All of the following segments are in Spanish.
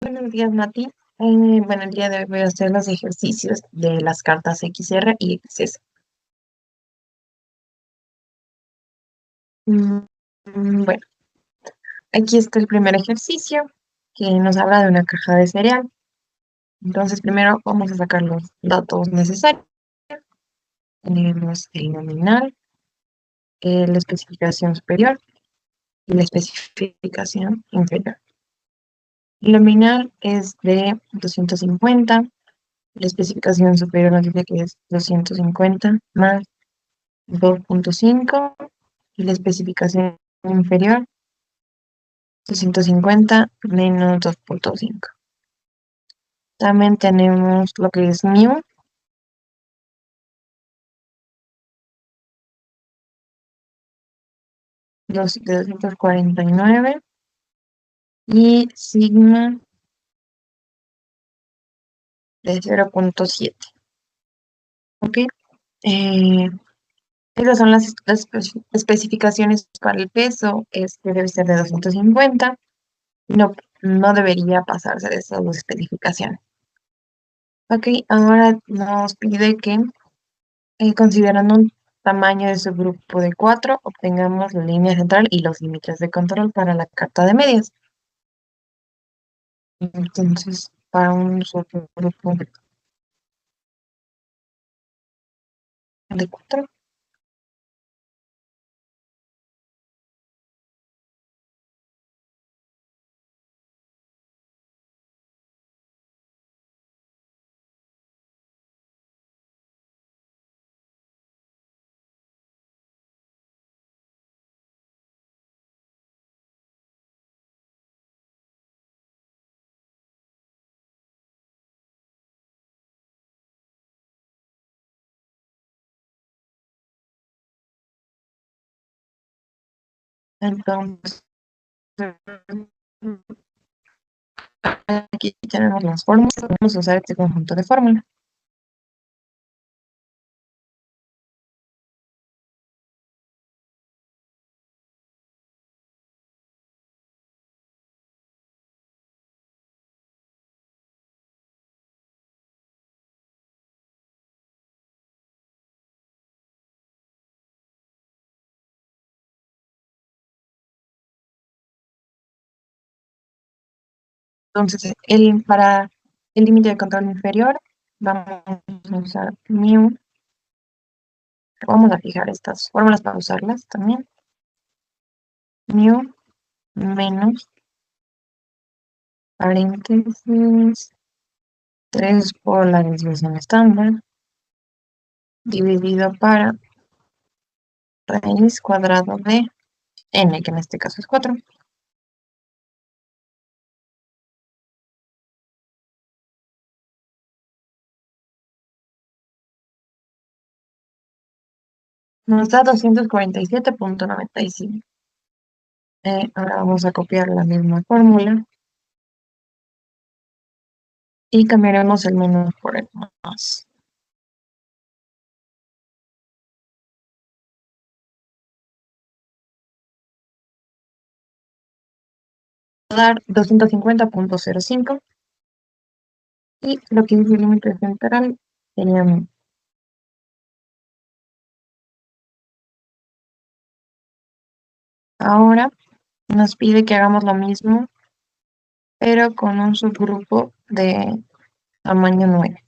Buenos días, Nati. Bueno, el día de hoy voy a hacer los ejercicios de las cartas XR y XS. Mm, bueno, aquí está el primer ejercicio que nos habla de una caja de cereal. Entonces, primero vamos a sacar los datos necesarios. Tenemos el nominal, la especificación superior y la especificación inferior. El nominal es de 250, la especificación superior nos dice que es 250 más 2.5 y la especificación inferior 250 menos 2.5. También tenemos lo que es mu, de 249 y sigma de 0.7. ¿Ok? Eh, Esas son las especificaciones para el peso. Este debe ser de 250. No, no debería pasarse de esas dos especificaciones. Ok, ahora nos pide que considerando un tamaño de subgrupo de 4, obtengamos la línea central y los límites de control para la carta de medias. Entonces, para un subgrupo de 4, entonces aquí tenemos las fórmulas. Vamos a usar este conjunto de fórmulas. Entonces, para el límite de control inferior, vamos a usar mu. Vamos a fijar estas fórmulas para usarlas también. Mu menos paréntesis 3 por la desviación estándar dividido para raíz cuadrada de n, que en este caso es 4. Nos da 247.95. Ahora vamos a copiar la misma fórmula y cambiaremos el menos por el más. Va a dar 250.05 y lo que dice el límite central sería mu. Ahora nos pide que hagamos lo mismo, pero con un subgrupo de tamaño 9.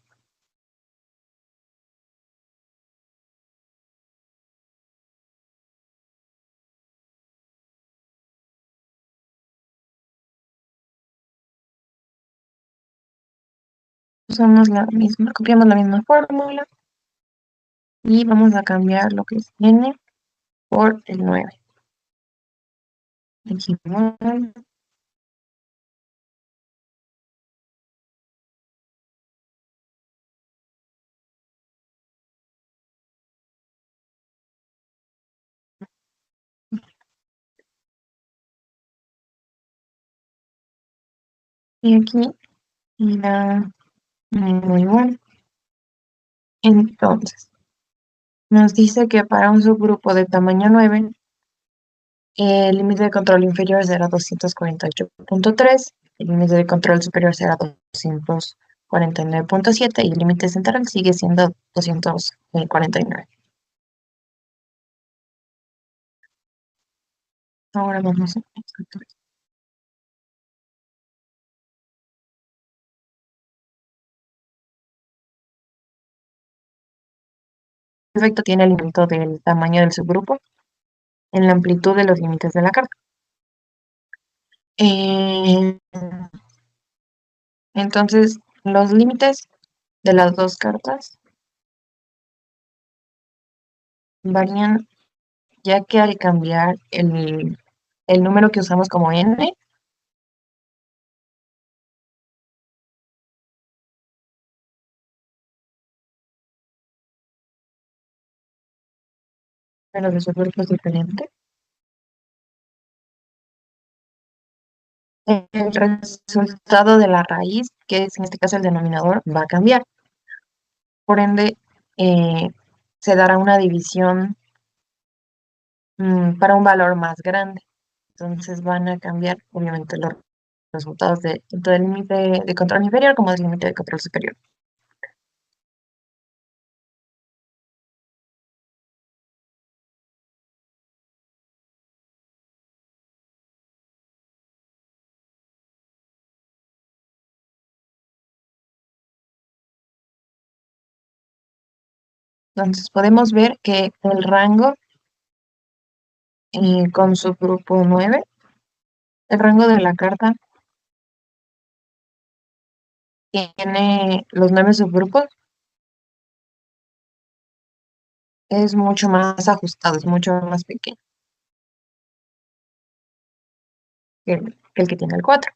Usamos la misma, copiamos la misma fórmula y vamos a cambiar lo que es n por el 9. Igual, y aquí la mismo igual. Entonces, nos dice que para un subgrupo de tamaño 9, el límite de control inferior será 248.3 el límite de control superior será 249,7 y el límite central sigue siendo 249. Ahora vamos a... El efecto tiene el aumento del tamaño del subgrupo en la amplitud de los límites de la carta. Eh, entonces, los límites de las dos cartas varían, ya que al cambiar el número que usamos como n, pero de subgrupo es diferente, el resultado de la raíz, que es en este caso el denominador, va a cambiar. Por ende, eh, se dará una división para un valor más grande. Entonces van a cambiar, obviamente, los resultados de tanto del límite de control inferior como del límite de control superior. Entonces podemos ver que el rango con subgrupo 9, el rango de la carta tiene los 9 subgrupos, es mucho más ajustado, es mucho más pequeño que el que tiene el 4.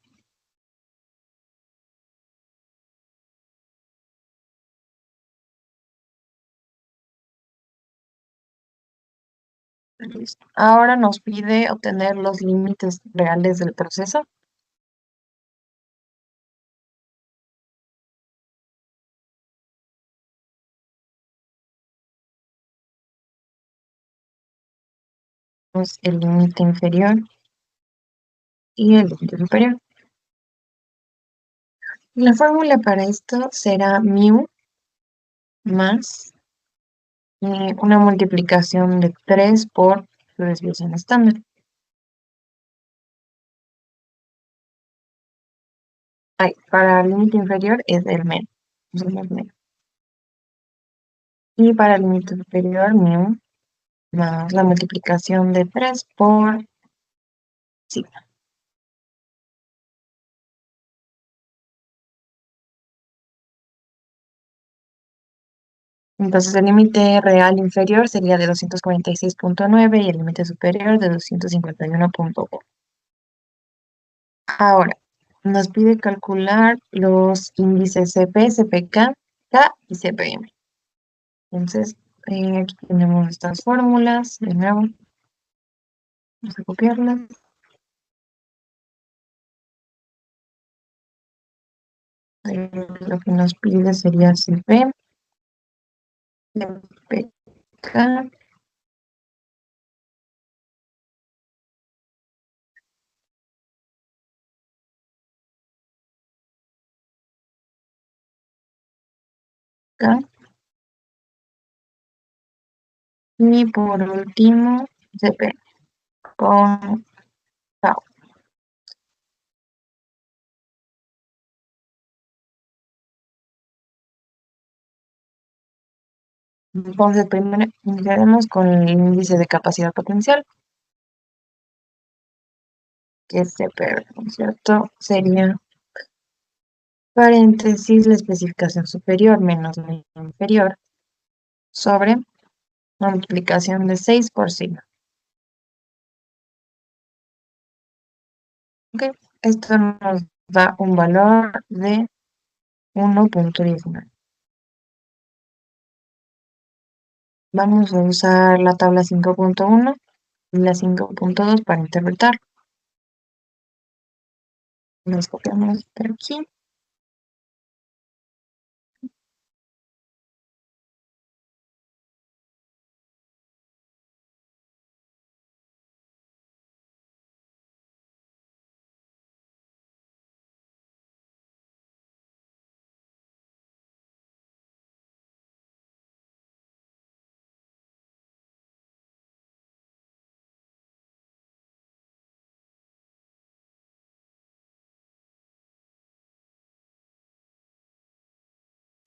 Listo. Ahora nos pide obtener los límites reales del proceso. Es el límite inferior y el límite superior. La fórmula para esto será mu más una multiplicación de 3 por su desviación estándar. Ay, para el límite inferior es el menos, es el más menos. Y para el límite superior, mu más la multiplicación de 3 por sigma. Entonces el límite real inferior sería de 246,9 y el límite superior de 251,1. Ahora, nos pide calcular los índices CP, CPK, K y CPM. Entonces, aquí tenemos estas fórmulas. De nuevo, vamos a copiarlas. Lo que nos pide sería CP, CPK, K y por último CP con K. Entonces, primero iniciaremos con el índice de capacidad potencial, que es CP, ¿no es cierto? Sería paréntesis la especificación superior menos la inferior sobre la multiplicación de 6 por sigma. ¿Ok? Esto nos da un valor de 1,19. Vamos a usar la tabla 5,1 y la 5,2 para interpretar. Nos copiamos por aquí.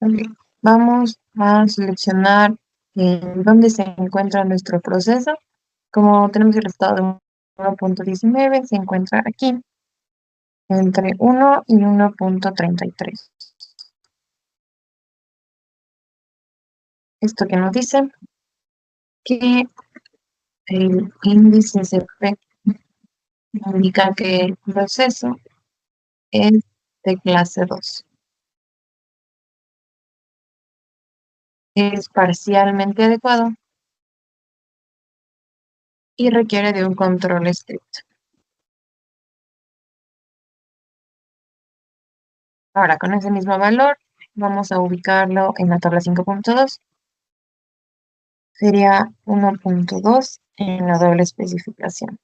Ok, vamos a seleccionar dónde se encuentra nuestro proceso. Como tenemos el estado de 1.19, se encuentra aquí entre 1 y 1.33. Esto que nos dice que el índice CP indica que el proceso es de clase 2. Es parcialmente adecuado y requiere de un control estricto. Ahora, con ese mismo valor, vamos a ubicarlo en la tabla 5.2. Sería 1.2 en la doble especificación.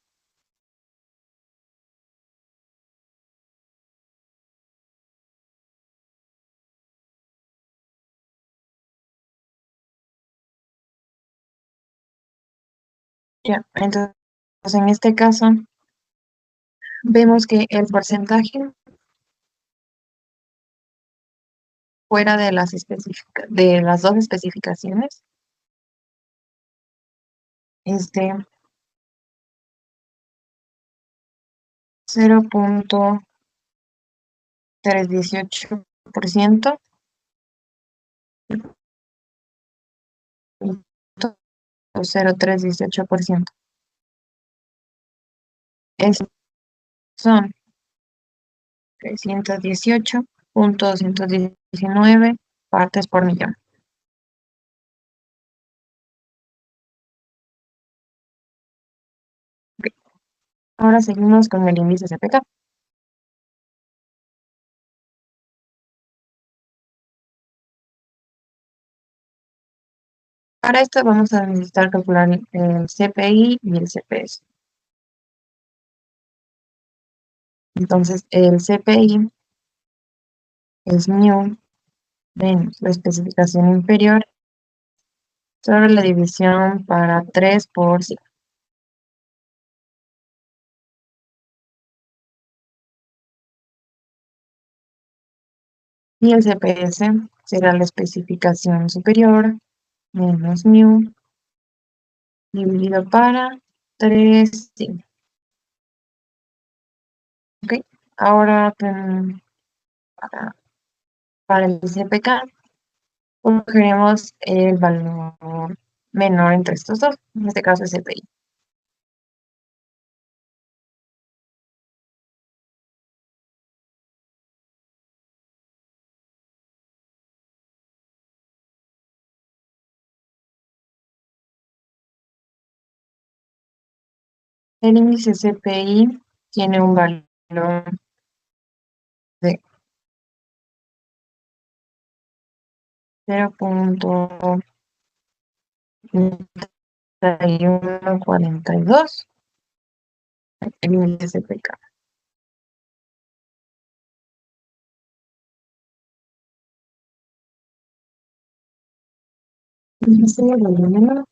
Ya, entonces en este caso vemos que el porcentaje fuera de de las dos especificaciones es de 0.318% o 0.318%. Es, son 318.219 partes por millón. Ok, ahora seguimos con el índice CPK. Para esto vamos a necesitar calcular el CPI y el CPS. Entonces, el CPI es mu menos la especificación inferior sobre la división para 3 por 5. Y el CPS será la especificación superior menos mu dividido para 3 5. ¿Ok? Ahora, para, para el CPK, cogeremos el valor menor entre estos dos, en este caso el CPI. El índice CPI tiene un valor de 0.3142, el índice CPK. Ese valor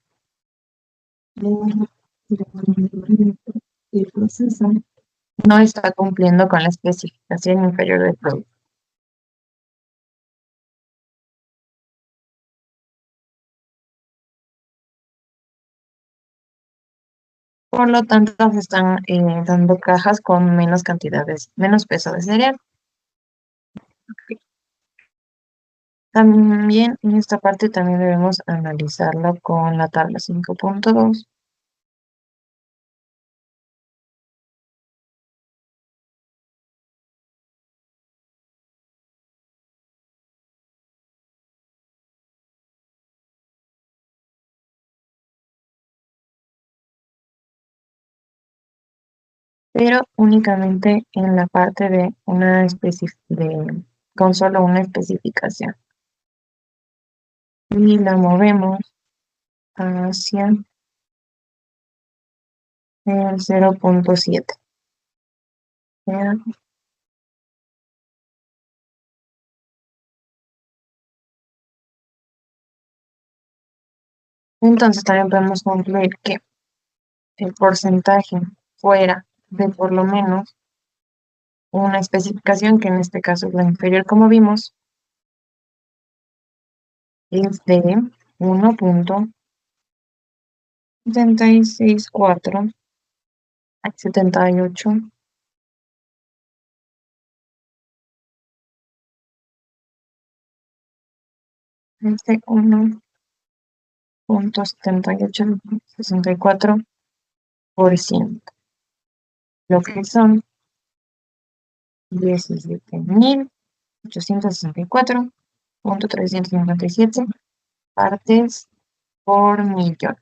el proceso no está cumpliendo con la especificación inferior del producto. Por lo tanto, se están dando cajas con menos cantidades, menos peso de cereal. También en esta parte también debemos analizarlo con la tabla 5.2, pero únicamente en la parte de con solo una especificación. Y la movemos hacia el 0.7. Entonces también podemos concluir que el porcentaje fuera de por lo menos una especificación, que en este caso es la inferior, como vimos, es de 1,76478. Es de 1,7864%, lo que son 17.864,357 partes por millón.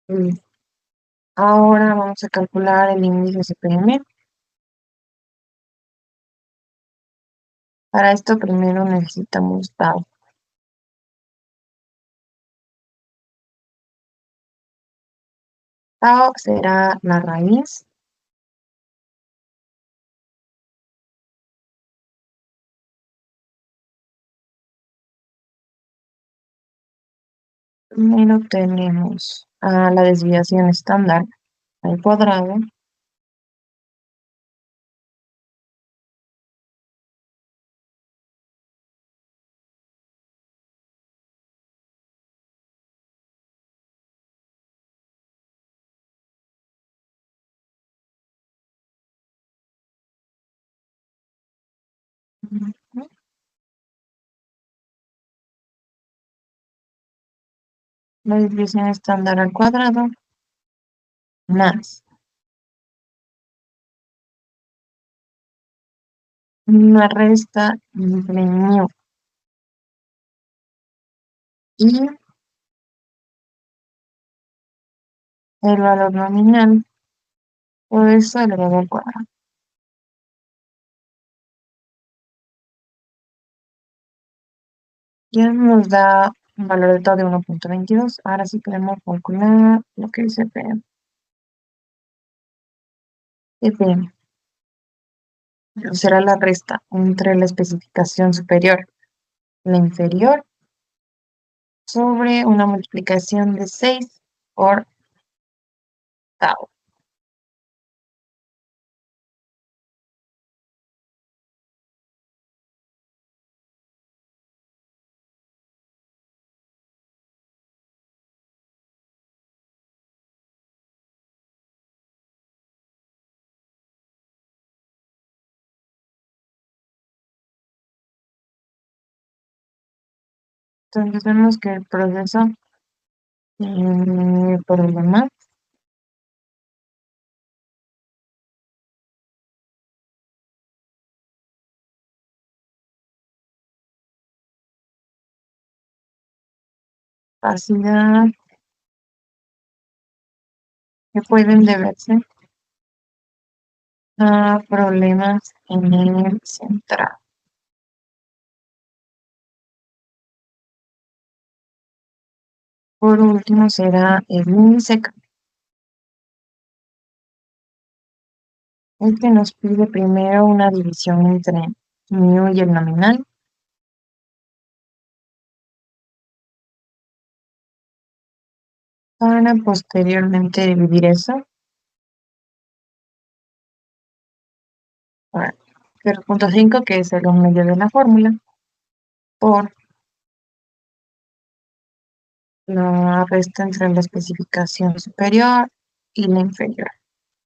Mm, Ahora vamos a calcular el índice CPM. Para esto primero necesitamos Tau. Tau será la raíz Primero tenemos a la desviación estándar al cuadrado ujú, la desviación estándar al cuadrado más una resta entre mu y el valor nominal, todo eso elevado al cuadrado. Ya nos da un valor de todo de 1,22. Ahora sí podemos calcular lo que es CPM. CPM será la resta entre la especificación superior y la inferior sobre una multiplicación de 6 por tau. Entonces vemos que el proceso, por lo demás, capacidad que pueden deberse a problemas en el central. Por último será el índice, el que nos pide primero una división entre mu y el nominal, para posteriormente dividir eso por 0,5, que es el 1 medio de la fórmula, por la resta entre la especificación superior y la inferior.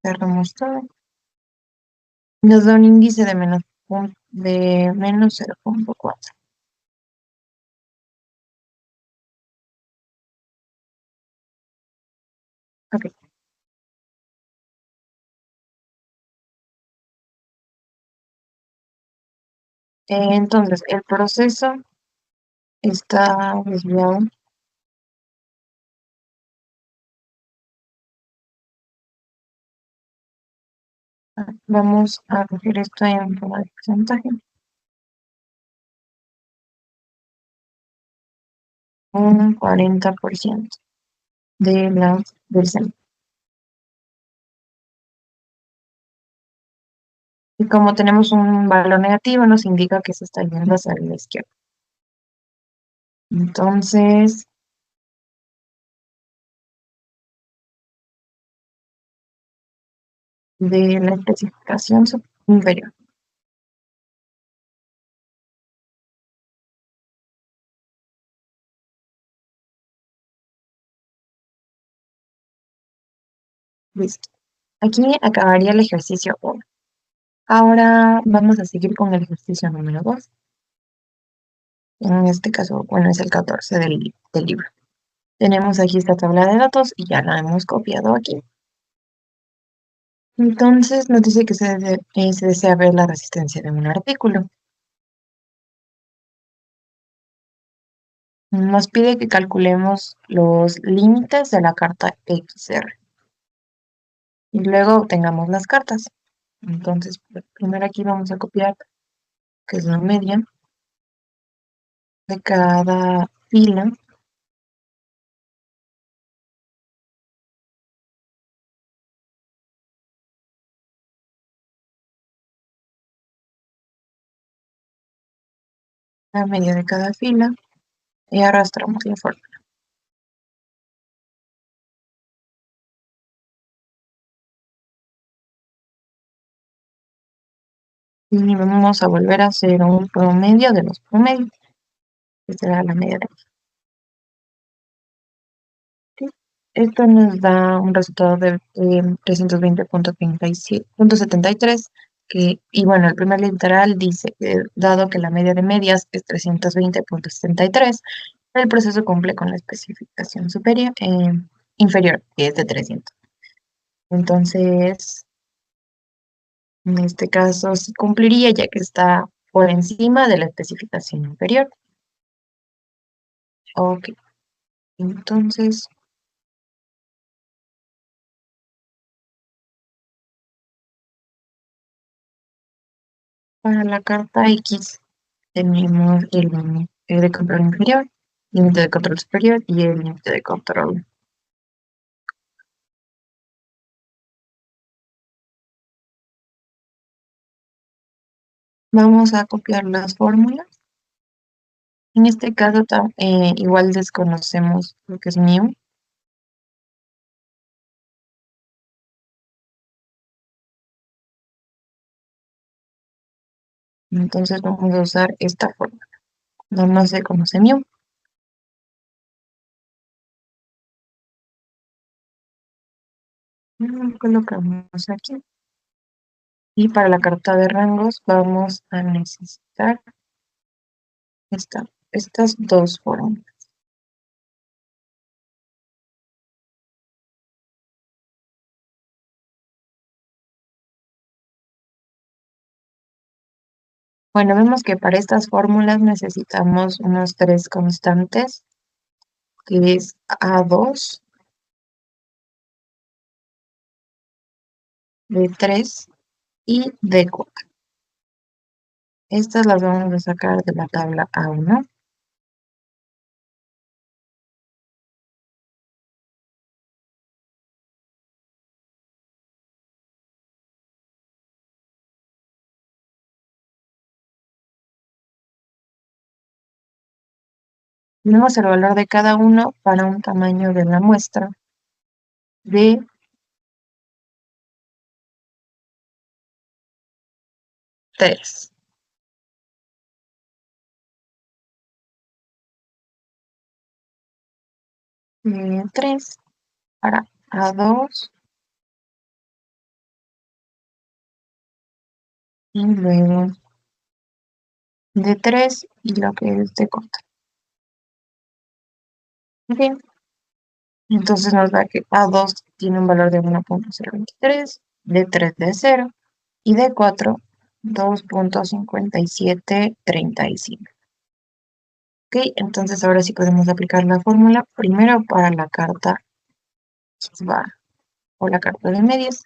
Cerramos todo. Nos da un índice de menos 0,4. Ok, entonces el proceso está desviado. Vamos a coger esto en forma de porcentaje. Un 40% del semestre. Y como tenemos un valor negativo, nos indica que se está yendo hacia la izquierda. Entonces, de la especificación inferior. Listo. Aquí acabaría el ejercicio 1. Ahora vamos a seguir con el ejercicio número 2. En este caso, bueno, es el 14 del libro. Tenemos aquí esta tabla de datos y ya la hemos copiado aquí. Entonces nos dice que se desea ver la resistencia de un artículo. Nos pide que calculemos los límites de la carta XR y luego obtengamos las cartas. Entonces, primero aquí vamos a copiar, que es la media de cada fila, la media de cada fila y arrastramos la fórmula. Y vamos a volver a hacer un promedio de los promedios, que será la media de aquí. Esto nos da un resultado de 320,73, y bueno, el primer literal dice que dado que la media de medias es 320,73, el proceso cumple con la especificación inferior, que es de 300. Entonces, en este caso sí cumpliría ya que está por encima de la especificación inferior. Ok, entonces para la carta X tenemos el límite de control inferior, límite de control superior y el límite de control. Vamos a copiar las fórmulas. En este caso, igual desconocemos lo que es mu, entonces vamos a usar esta fórmula. No se conoce mu. Colocamos aquí. Y para la carta de rangos vamos a necesitar estas dos fórmulas. Bueno, vemos que para estas fórmulas necesitamos unos tres constantes, que es A2, B3 y D4. Estas las vamos a sacar de la tabla A1. Tenemos el valor de cada uno para un tamaño de la muestra de 3. 3 para A2 y luego de 3 y lo que es de corta. Bien, entonces nos da que A2 tiene un valor de 1,023, D3 de 0 y D4 2,5735. Ok, entonces ahora sí podemos aplicar la fórmula primero para la carta X bar o la carta de medias.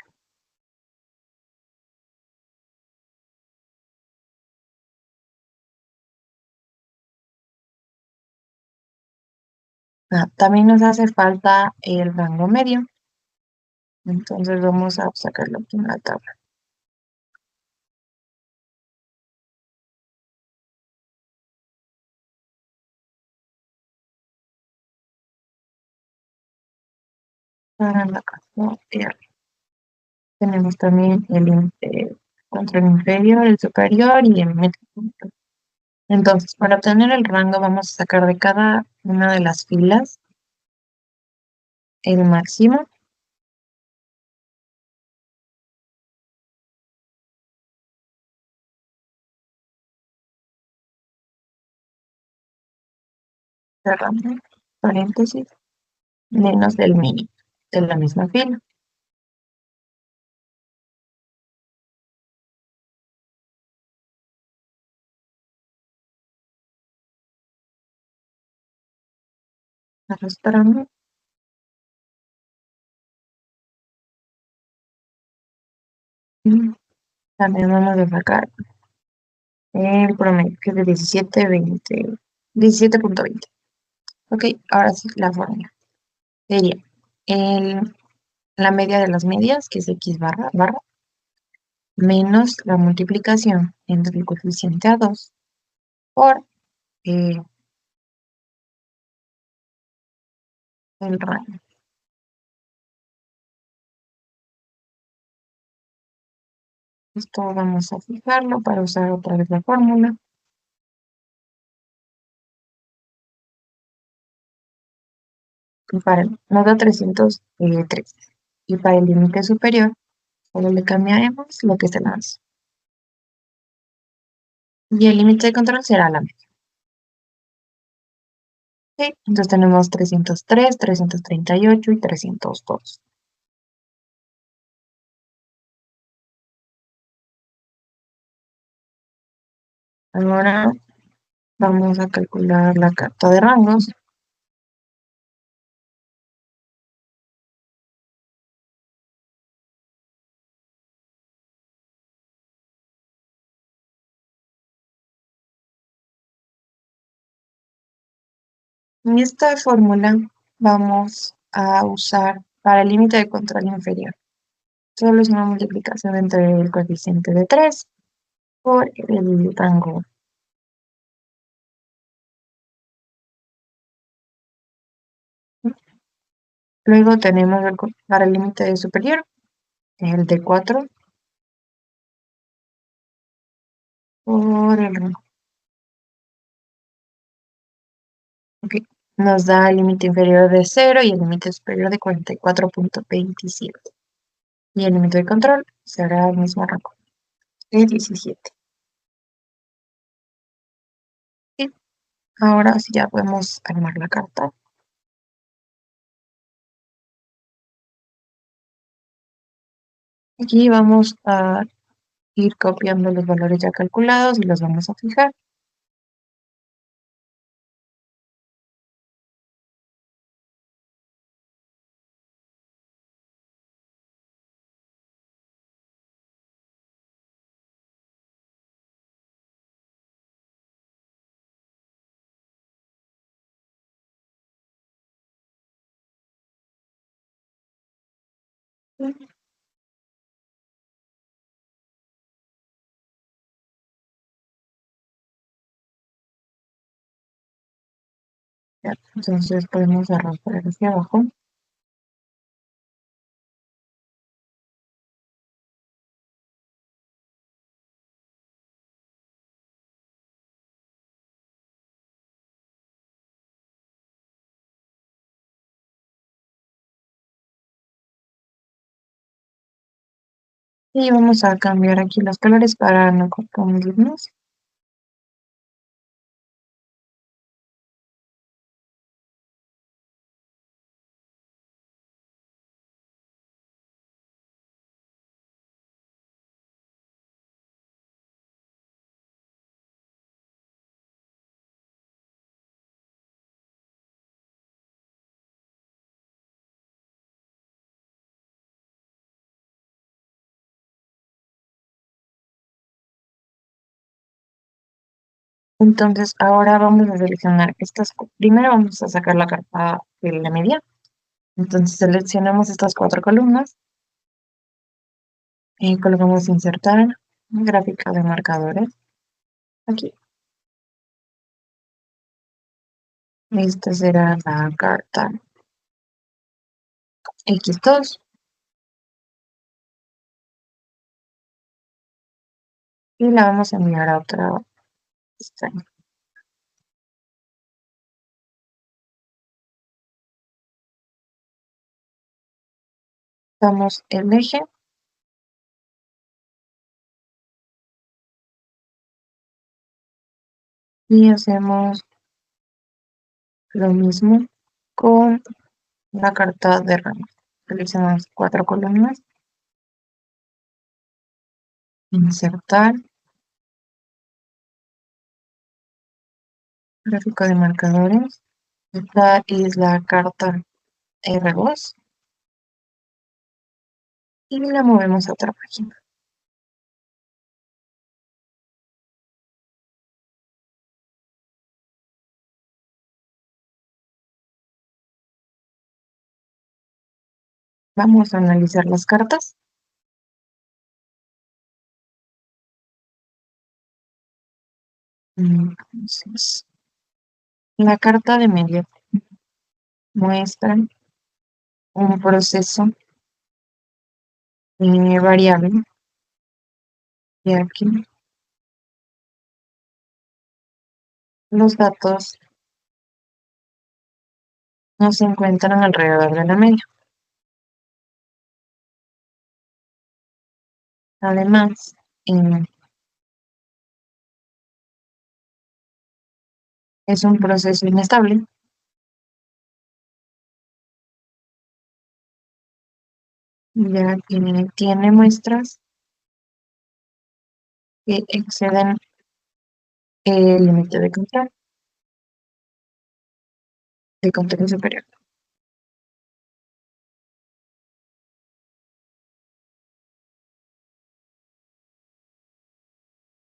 También nos hace falta el rango medio, entonces vamos a sacarlo aquí en la tabla. Para la carta R. Tenemos también control inferior, el superior y el medio. Entonces, para obtener el rango vamos a sacar de cada una de las filas el máximo. Cerrando paréntesis, menos del mínimo de la misma fila. Arrastrando. Y también vamos a sacar el promedio, que es de 17.20. Ok, ahora sí la fórmula. Sería el, la media de las medias, que es x barra, menos la multiplicación entre el coeficiente a 2 por eh, el rango. Esto vamos a fijarlo para usar otra vez la fórmula. Y nos da 303. Y para el límite superior, solo le cambiaremos lo que es el avance. Y el límite de control será la media. ¿Ok? Entonces tenemos 303, 338 y 302. Ahora vamos a calcular la carta de rangos. En esta fórmula vamos a usar para el límite de control inferior. Solo es una multiplicación entre el coeficiente de 3 por el rango. Luego tenemos para el límite superior, el de 4 por el rango. Ok. Nos da el límite inferior de 0 y el límite superior de 44.27. Y el límite de control será el mismo rango, de 17. Y ahora sí ya podemos armar la carta. Aquí vamos a ir copiando los valores ya calculados y los vamos a fijar. Ya, entonces podemos arrastrar hacia abajo. Y vamos a cambiar aquí los colores para no confundirnos. Entonces ahora vamos a seleccionar primero vamos a sacar la carta de la media. Entonces seleccionamos estas cuatro columnas y colocamos insertar gráfica de marcadores. Aquí. Esta será la carta X2. y la vamos a enviar a otra pestaña. Damos el eje y hacemos lo mismo con la carta de ramos. Seleccionamos 4 columnas, insertar, gráfico de marcadores. Esta es la carta R2 y la movemos a otra página. Vamos a analizar las cartas. Entonces, la carta de medio muestra un proceso variable y aquí los datos no se encuentran alrededor de la media. Además, es un proceso inestable, ya que tiene muestras que exceden el límite de control superior.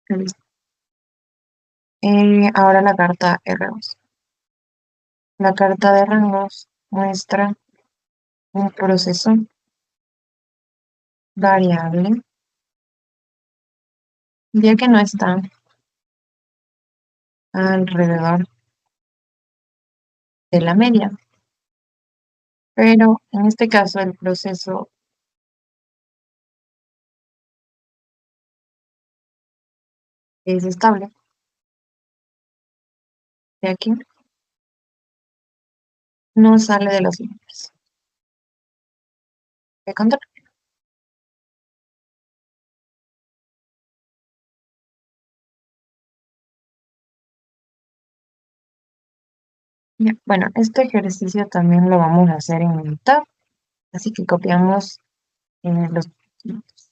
Listo. Ahora la carta R2. La carta de rangos muestra un proceso variable, ya que no está alrededor de la media, pero en este caso el proceso es estable, ya que no sale de los límites de control. Bien, bueno, este ejercicio también lo vamos a hacer en mitad, así que copiamos los puntos.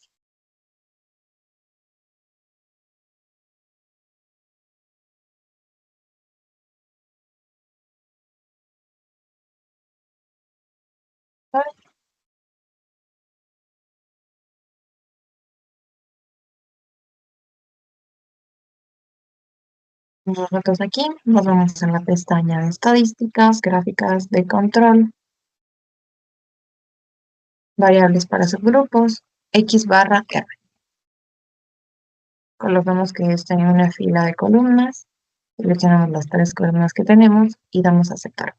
Los datos aquí, nos vamos en la pestaña de estadísticas, gráficas de control, variables para subgrupos, X barra R. Colocamos que está en una fila de columnas, seleccionamos las 3 columnas que tenemos y damos a aceptar.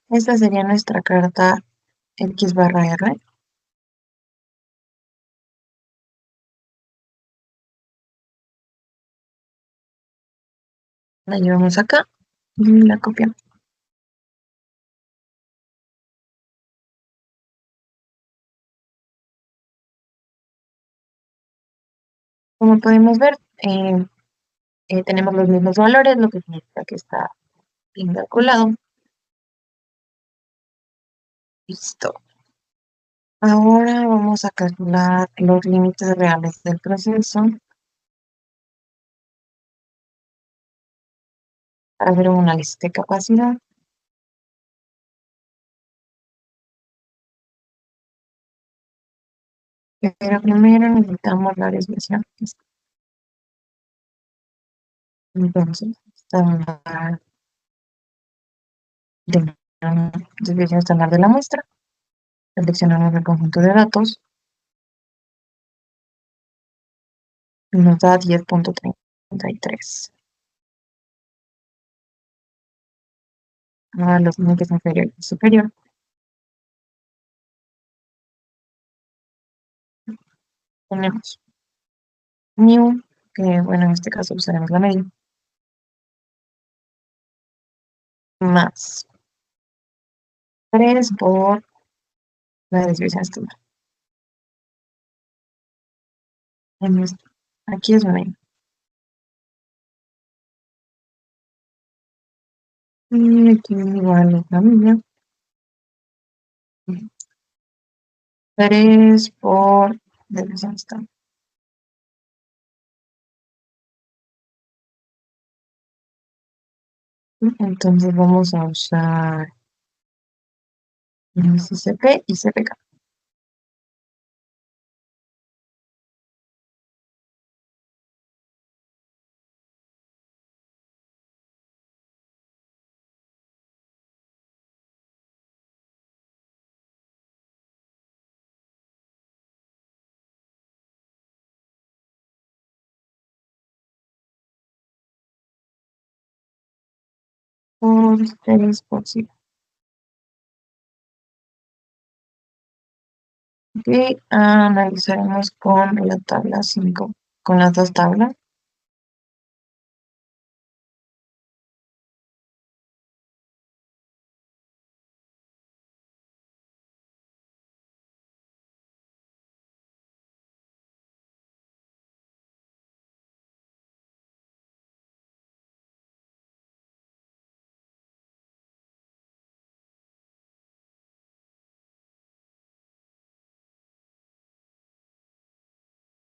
Esta sería nuestra carta X barra R. La llevamos acá y la copiamos. Como podemos ver, tenemos los mismos valores, lo que significa que está bien calculado. Listo. Ahora vamos a calcular los límites reales del proceso para hacer un análisis de capacidad. Pero primero necesitamos la desviación. Entonces, estándar de desviación estándar de la muestra. Seleccionamos el conjunto de datos y nos da 10.33. Ahora los límites inferior y superior. Tenemos mu, que bueno, en este caso usaremos la media, más 3 por la desviación estándar. Aquí es medio. Y aquí igual es la media. 3 por desviación estándar. Entonces vamos a usar CP y CPK. Por 3 por 5. Ok, analizaremos con la tabla 5, con las dos tablas.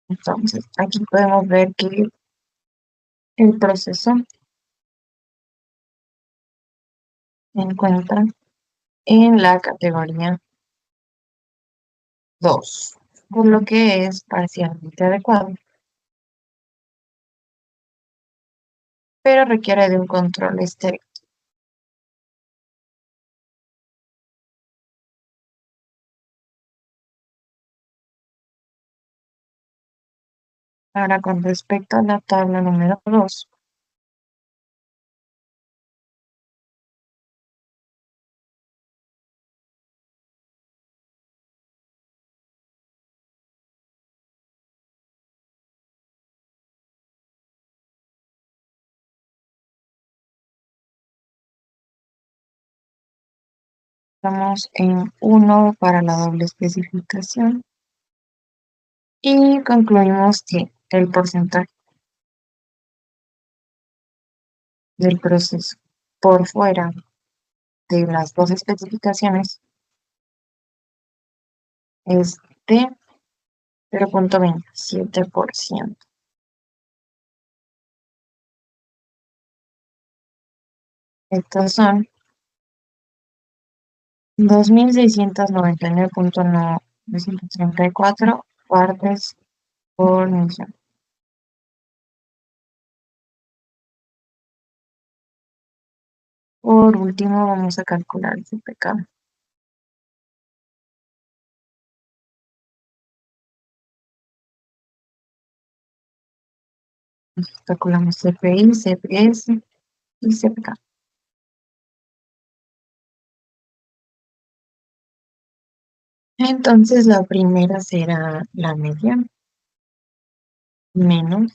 Entonces, aquí podemos ver que el proceso se encuentra en la categoría 2, por lo que es parcialmente adecuado, pero requiere de un control estéreo. Ahora, con respecto a la tabla número 2, estamos en 1 para la doble especificación y concluimos que el porcentaje del proceso por fuera de las dos especificaciones es de 0,27%. Estos son 2.699.934 partes por millón. Por último, vamos a calcular el CPK. Calculamos CPI, CPS y CPK. Entonces, la primera será la media menos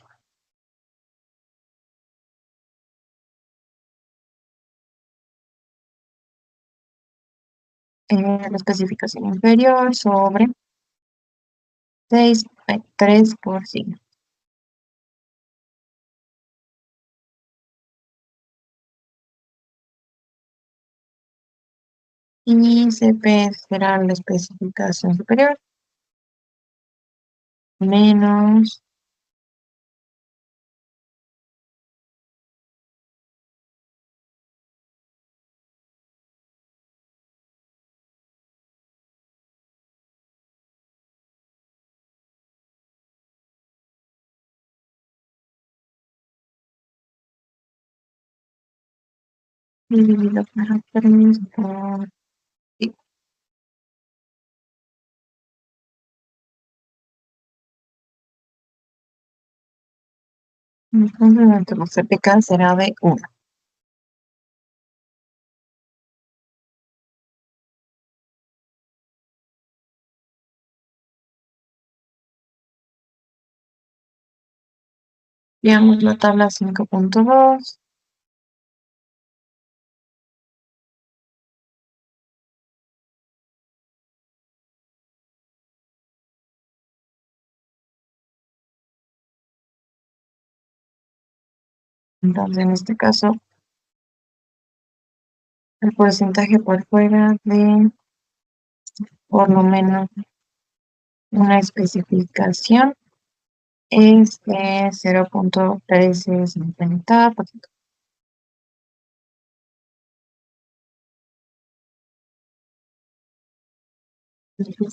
la especificación inferior sobre 3 por signo. Y CP será la especificación superior menos dividido por 3 por sí. Entonces, nuestro CPK será de 1. Veamos la tabla 5.2. Entonces, en este caso, el porcentaje por fuera de por lo menos una especificación es de 0.1350%.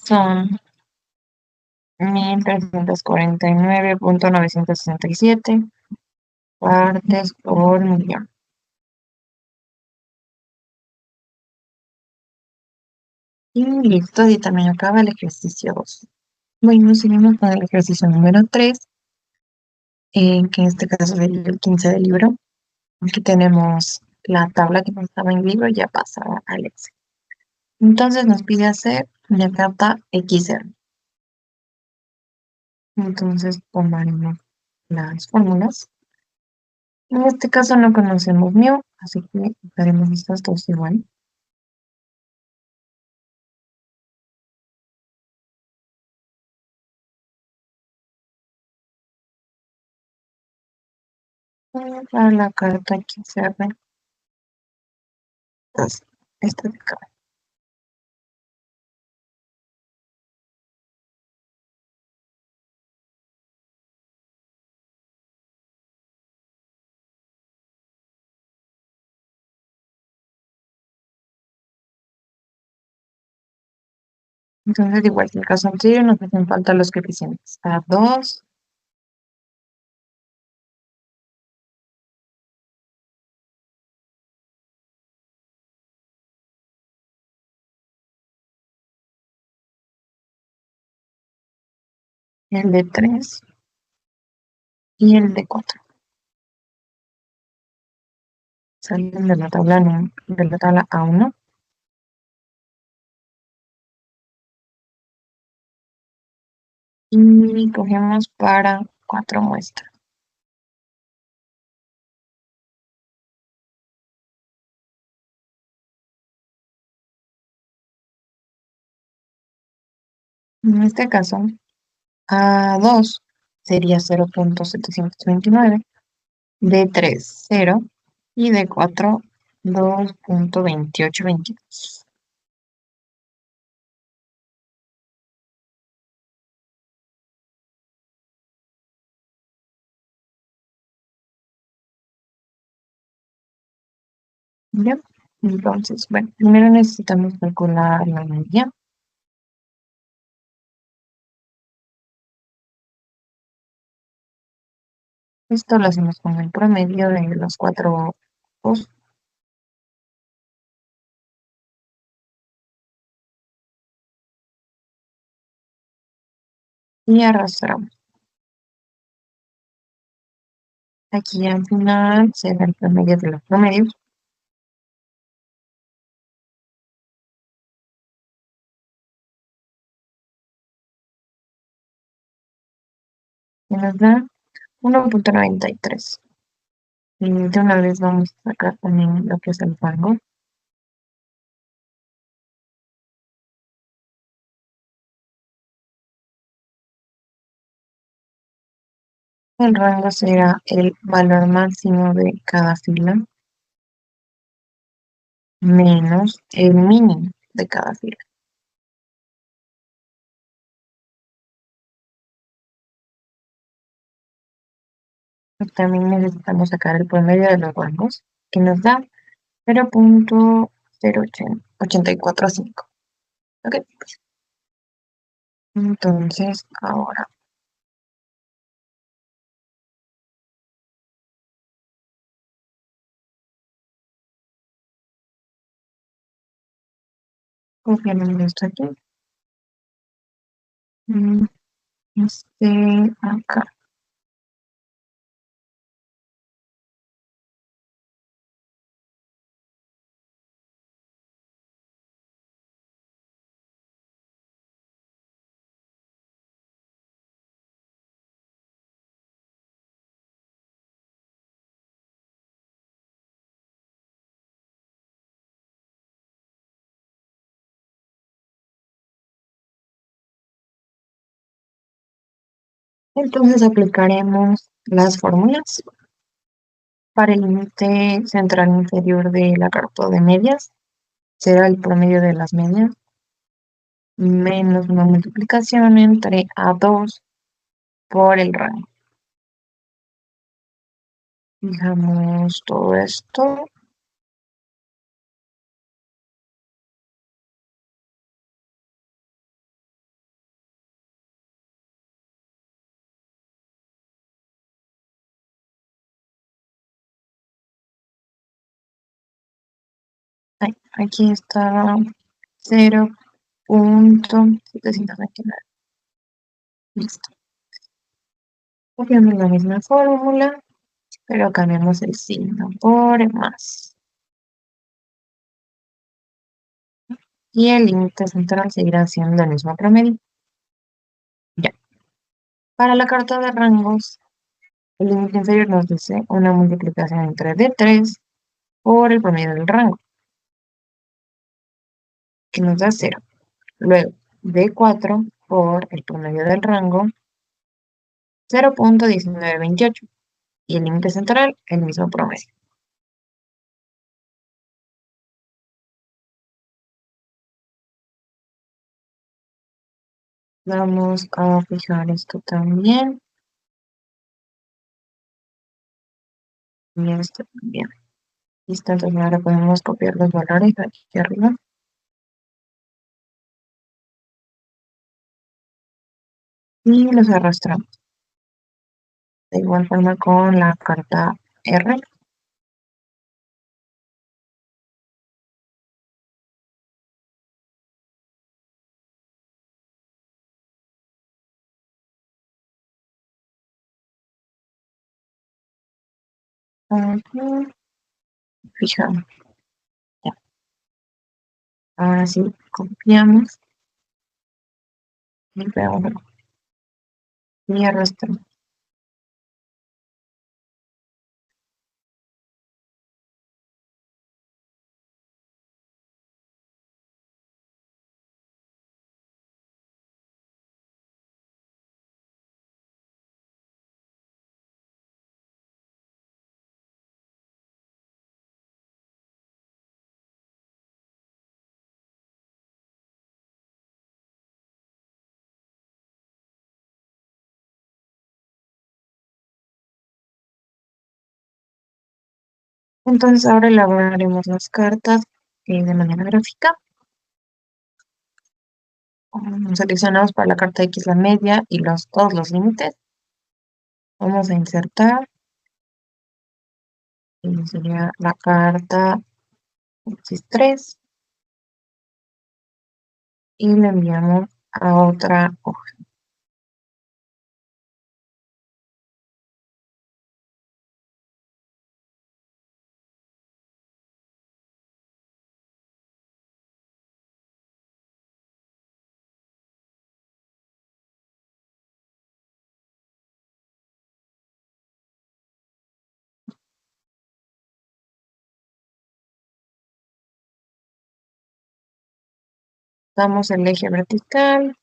Son 1349.967 partes por millón. Y listo, y también acaba el ejercicio 2. Bueno, seguimos con el ejercicio número 3, que en este caso sería el 15 del libro. Aquí tenemos la tabla que no estaba en el libro, ya pasa al Excel. Entonces nos pide hacer una carta XR. Entonces tomaremos las fórmulas. En este caso no conocemos mu, así que haremos estas dos igual. Para la carta XR, entonces, esta de acá. Entonces, igual que el caso anterior, nos hacen falta los coeficientes A2, el de 3 y el de 4. Salen de la tabla, de la tabla A1 y cogemos para 4 muestras. En este caso, A2 sería 0.729, D3 0 y D4 2.2822. ¿Ya? Entonces, bueno, primero necesitamos calcular la media. Esto lo hacemos con el promedio de los cuatro grupos y arrastramos. Aquí al final se da el promedio de los promedios y nos da 1.93. Y de una vez vamos a sacar también lo que es el rango. El rango será el valor máximo de cada fila menos el mínimo de cada fila. Y también necesitamos sacar el promedio de los rangos, que nos da 0.0845. Ok, entonces ahora copiamos esto aquí. mm, acá. Entonces aplicaremos las fórmulas para el límite central inferior de la carta de medias. Será el promedio de las medias menos una multiplicación entre A2 por el rango. Fijamos todo esto. Ay, aquí está 0.729. Listo. Copiamos la misma fórmula, pero cambiamos el signo por más. Y el límite central seguirá siendo el mismo promedio. Ya. Para la carta de rangos, el límite inferior nos dice una multiplicación entre D3 por el promedio del rango, que nos da 0. Luego, D4 por el promedio del rango, 0.1928. Y el límite central, el mismo promedio. Vamos a fijar esto también. Y esto también. Listo, entonces ahora podemos copiar los valores de aquí arriba y los arrastramos. De igual forma con la carta R. Aquí, fijamos. Ya. Ahora sí, copiamos y pegamos y arrastramos. Entonces ahora elaboraremos las cartas de manera gráfica. Seleccionamos para la carta X la media y todos los límites. Vamos a insertar y sería la carta X3 y le enviamos a otra hoja. Damos el eje vertical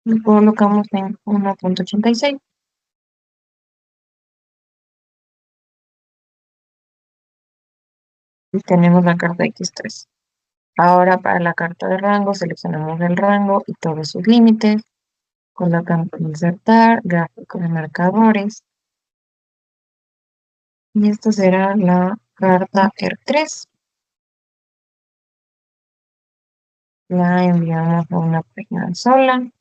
y colocamos en 1.86 y tenemos la carta X3. Ahora para la carta de rango seleccionamos el rango y todos sus límites. Colocamos insertar, gráfico de marcadores. Y esta será la carta R3. La enviamos a una página sola.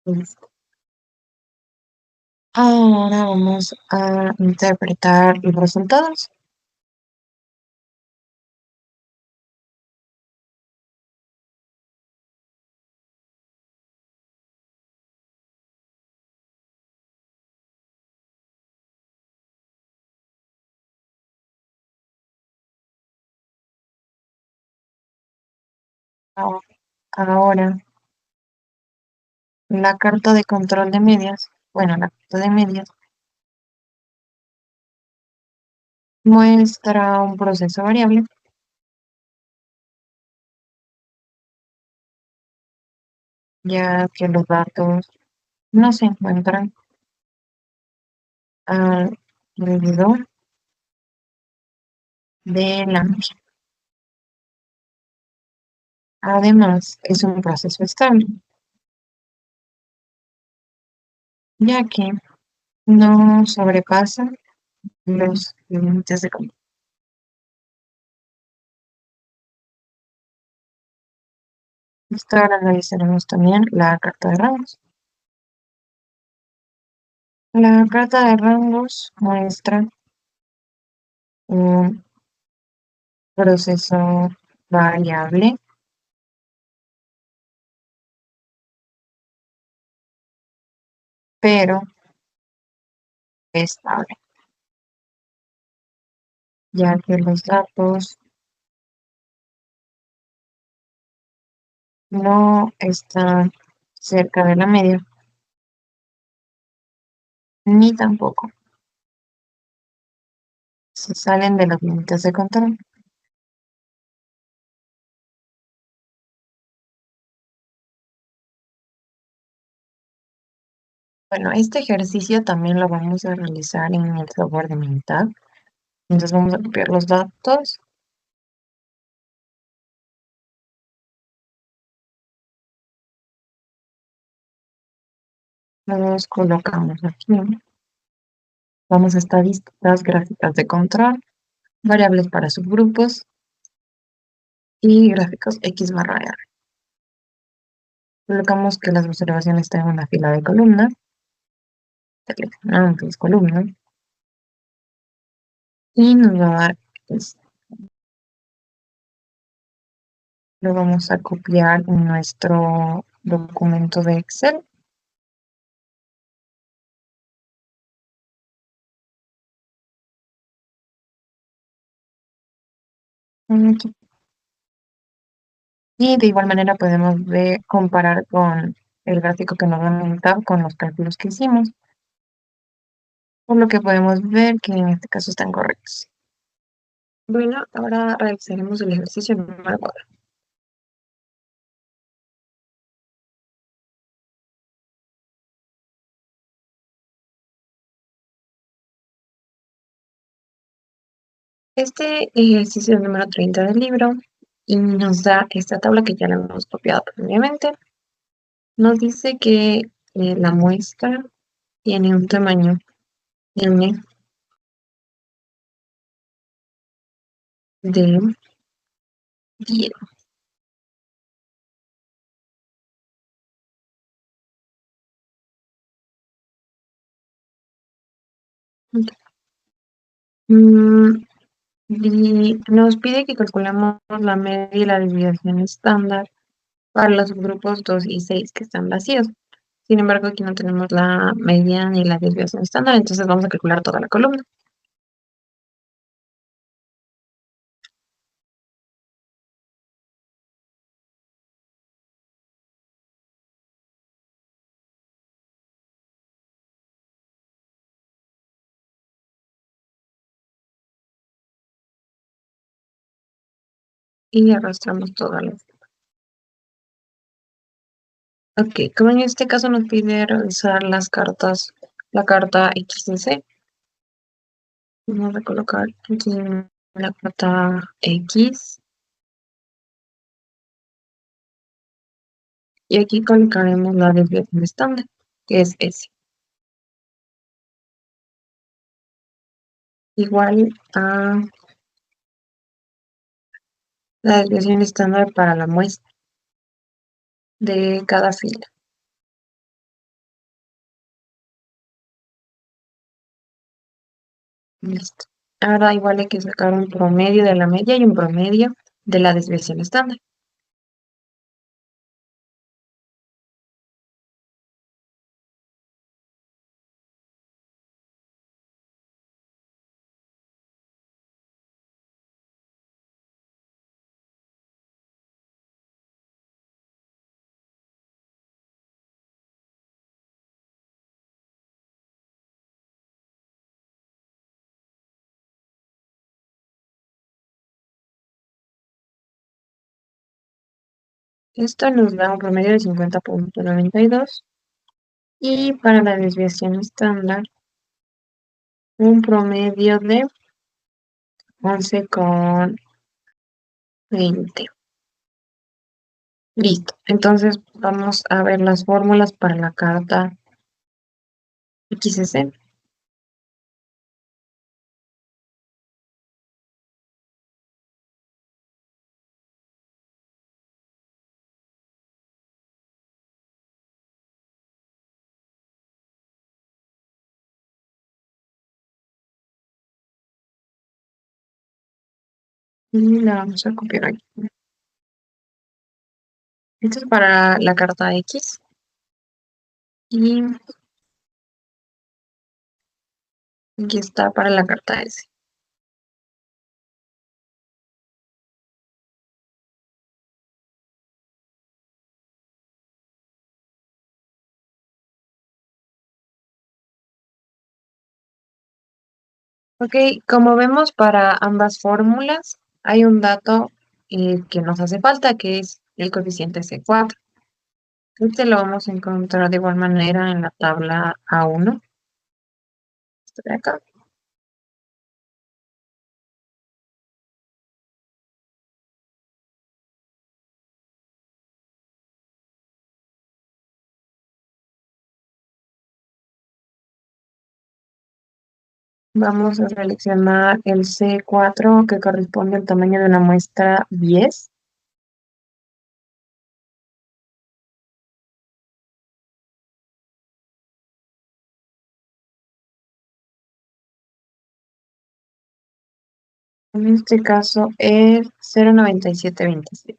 Listo. Ahora vamos a interpretar los resultados. Ahora, la carta de control de medias, bueno, la carta de medias muestra un proceso variable, ya que los datos no se encuentran alrededor de la media. Además, es un proceso estable, ya que no sobrepasa los límites de control. Ahora analizaremos también la carta de rangos. La carta de rangos muestra un proceso variable, pero estable, ya que los datos no están cerca de la media, ni tampoco se salen de los límites de control. Bueno, este ejercicio también lo vamos a realizar en el software de Minitab. Entonces vamos a copiar los datos, los colocamos aquí. Vamos a estadísticas, gráficas de control, variables para subgrupos y gráficos X barra R. Colocamos que las observaciones están en una fila de columnas, seleccionamos las columnas y nos va a dar esto. Lo vamos a copiar en nuestro documento de Excel. Aquí. Y de igual manera podemos comparar con el gráfico que nos van a montar con los cálculos que hicimos, por lo que podemos ver que en este caso están correctos. Bueno, ahora realizaremos el ejercicio número 4. Este ejercicio número 30 del libro y nos da esta tabla que ya la hemos copiado previamente. Nos dice que la muestra tiene un tamaño n de 10. Mm, y nos pide que calculemos la media y la desviación estándar para los grupos 2 y 6 que están vacíos. Sin embargo, aquí no tenemos la media ni la desviación estándar, entonces vamos a calcular toda la columna. Y arrastramos todas las. Ok, como en este caso nos pide realizar las cartas, la carta XC, vamos a colocar aquí la carta X y aquí colocaremos la desviación estándar, que es S, igual a la desviación estándar para la muestra de cada fila. Listo. Ahora igual hay que sacar un promedio de la media y un promedio de la desviación estándar. Esto nos da un promedio de 50,92 y para la desviación estándar un promedio de 11,20. Listo. Entonces vamos a ver las fórmulas para la carta XS. Y la vamos a copiar aquí. Esto es para la carta X y aquí está para la carta S. Ok, como vemos para ambas fórmulas hay un dato que nos hace falta, que es el coeficiente C4. Este lo vamos a encontrar de igual manera en la tabla A1. Esto de acá. Vamos a seleccionar el C4 que corresponde al tamaño de una muestra 10. En este caso es 0,9727.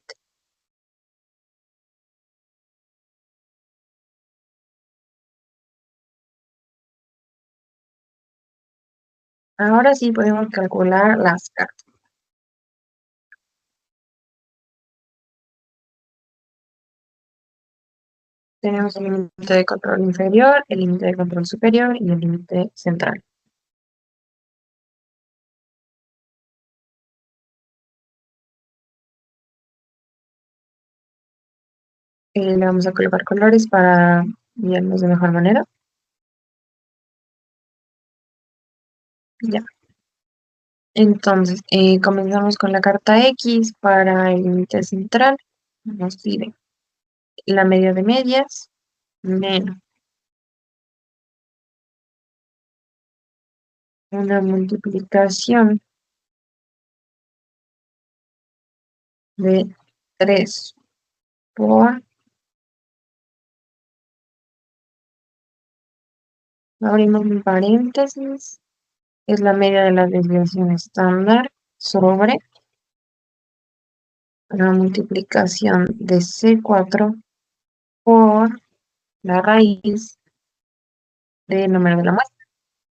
Ahora sí podemos calcular las cargas. Tenemos el límite de control inferior, el límite de control superior y el límite central. Le vamos a colocar colores para guiarnos de mejor manera. Ya. Entonces, comenzamos con la carta X para el límite central. Nos pide la media de medias menos una multiplicación de 3 por, abrimos un paréntesis, es la media de la desviación estándar sobre la multiplicación de C4 por la raíz del número de la muestra,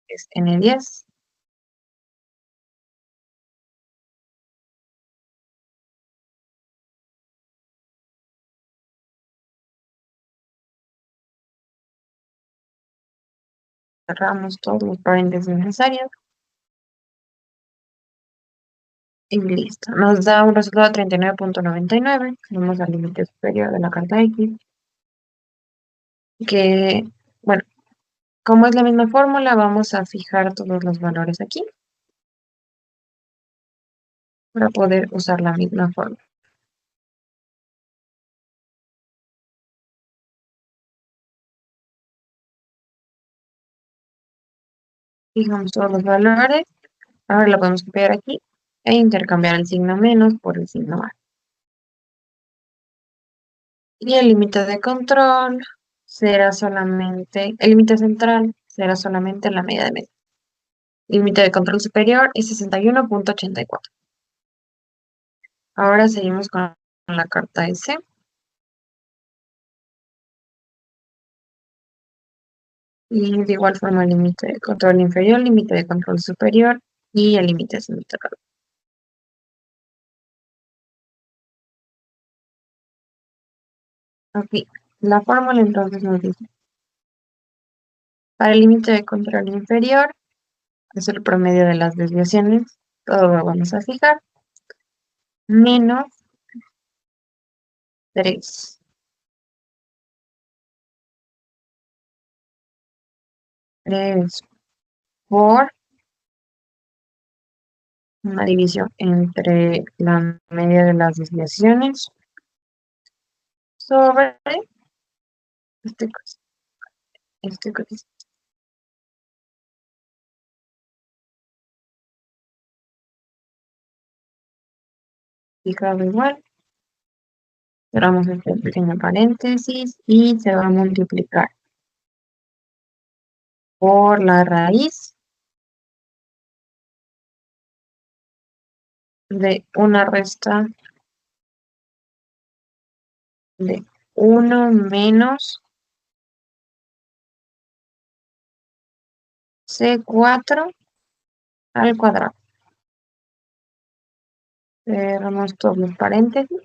que es N10. Cerramos todos los paréntesis necesarios y listo. Nos da un resultado de 39,99. Tenemos al límite superior de la carta X, que, bueno, como es la misma fórmula, vamos a fijar todos los valores aquí para poder usar la misma fórmula. Fijamos todos los valores. Ahora lo podemos copiar aquí e intercambiar el signo menos por el signo más. Y el límite de control será solamente, el límite central será solamente la media de media. Límite de control superior es 61,84. Ahora seguimos con la carta S. Y de igual forma el límite de control inferior, límite de control superior y el límite central. Ok, la fórmula entonces nos dice, para el límite de control inferior, es el promedio de las desviaciones, todo lo vamos a fijar, menos 3 3 por una división entre la media de las desviaciones sobre este, este codificado igual. Cerramos este pequeño paréntesis y se va a multiplicar por la raíz de una resta de 1 menos C4 al cuadrado. Cerramos todos los paréntesis.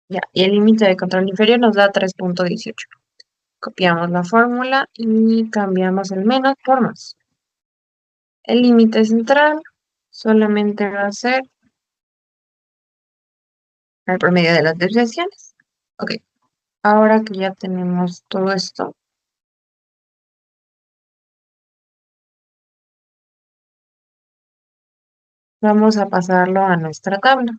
Ya, y el límite de control inferior nos da 3.18. Copiamos la fórmula y cambiamos el menos por más. El límite central solamente va a ser el promedio de las desviaciones. Ok, ahora que ya tenemos todo esto, vamos a pasarlo a nuestra tabla.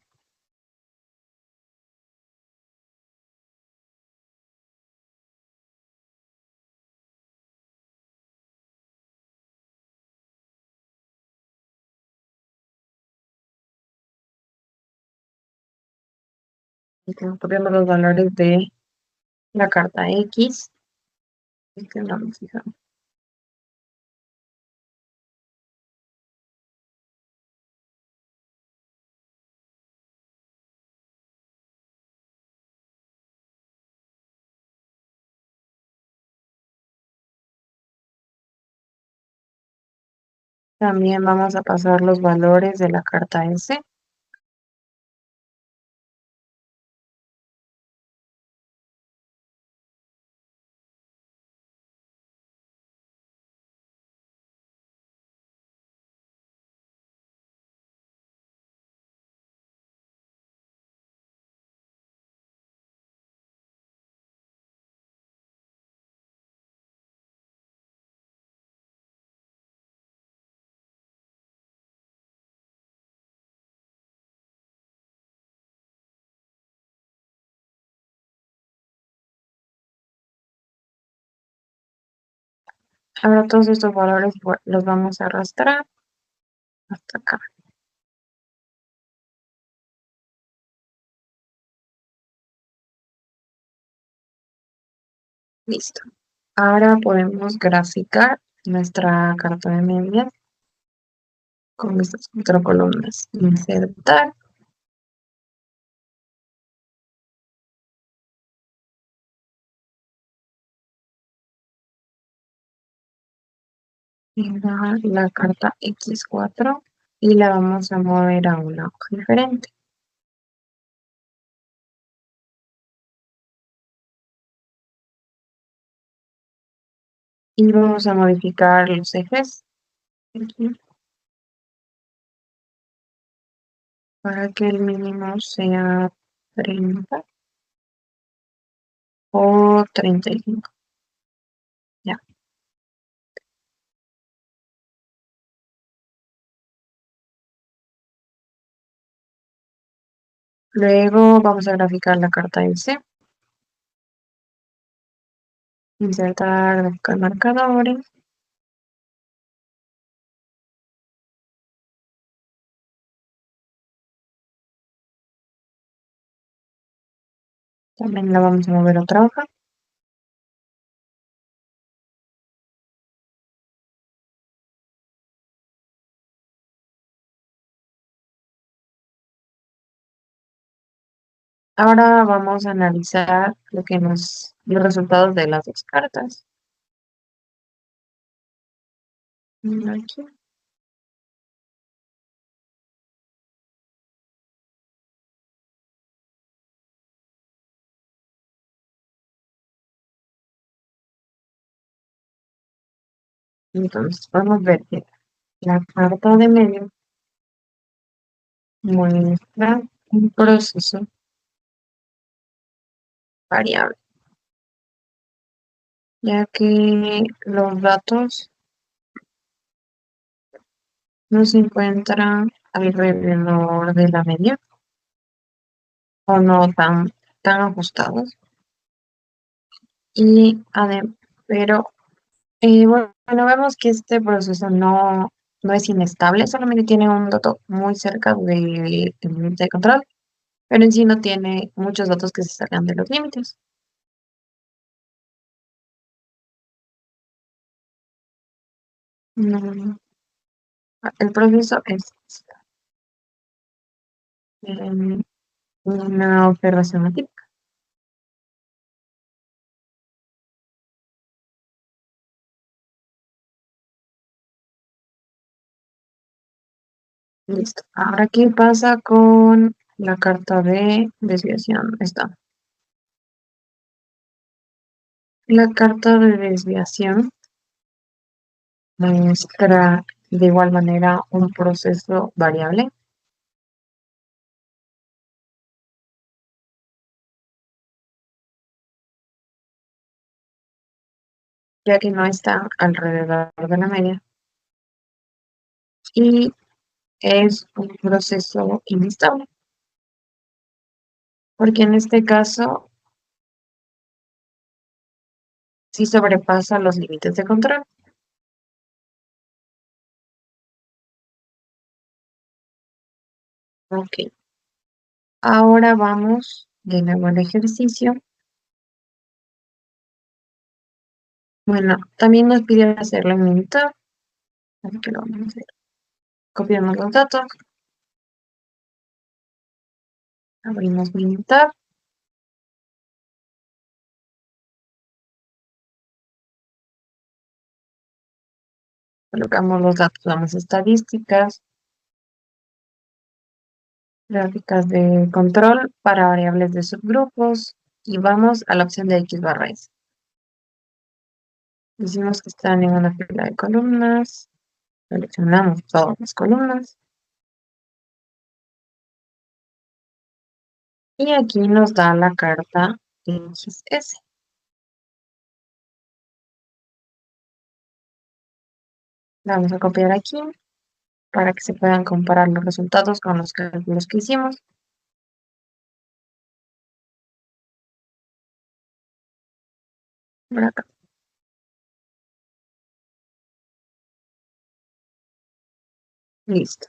Entonces, copiamos los valores de la carta X. Que no nos fijamos. También vamos a pasar los valores de la carta S. Ahora todos estos valores los vamos a arrastrar hasta acá. Listo. Ahora podemos graficar nuestra carta de medias con estas 4 columnas. Insertar. Y la carta X4 y la vamos a mover a una hoja diferente. Y vamos a modificar los ejes aquí para que el mínimo sea 30 o 35. Ya. Luego vamos a graficar la carta S. Insertar, graficar marcadores. También la vamos a mover a otra hoja. Ahora vamos a analizar los resultados de las dos cartas. Aquí. Entonces podemos ver que la carta de medio muestra un proceso variable, ya que los datos no se encuentran alrededor de la media o no tan ajustados. Y pero bueno, vemos que este proceso no es inestable, solamente tiene un dato muy cerca del límite de control, pero en sí no tiene muchos datos que se salgan de los límites. No, el proceso es em, una observación atípica. Listo. Ahora, ¿qué pasa con la carta de desviación? Está. La carta de desviación muestra de igual manera un proceso variable, ya que no está alrededor de la media y es un proceso inestable, porque en este caso sí sobrepasa los límites de control. Ok, ahora vamos de nuevo al ejercicio. Bueno, también nos pide hacerlo en Minitab, así que lo vamos a hacer. Copiamos los datos, abrimos Minitab, colocamos los datos, vamos a estadísticas, gráficas de control para variables de subgrupos y vamos a la opción de X barra S. Decimos que están en una fila de columnas, seleccionamos todas las columnas y aquí nos da la carta XS. La vamos a copiar aquí para que se puedan comparar los resultados con los cálculos que hicimos. Por acá. Listo.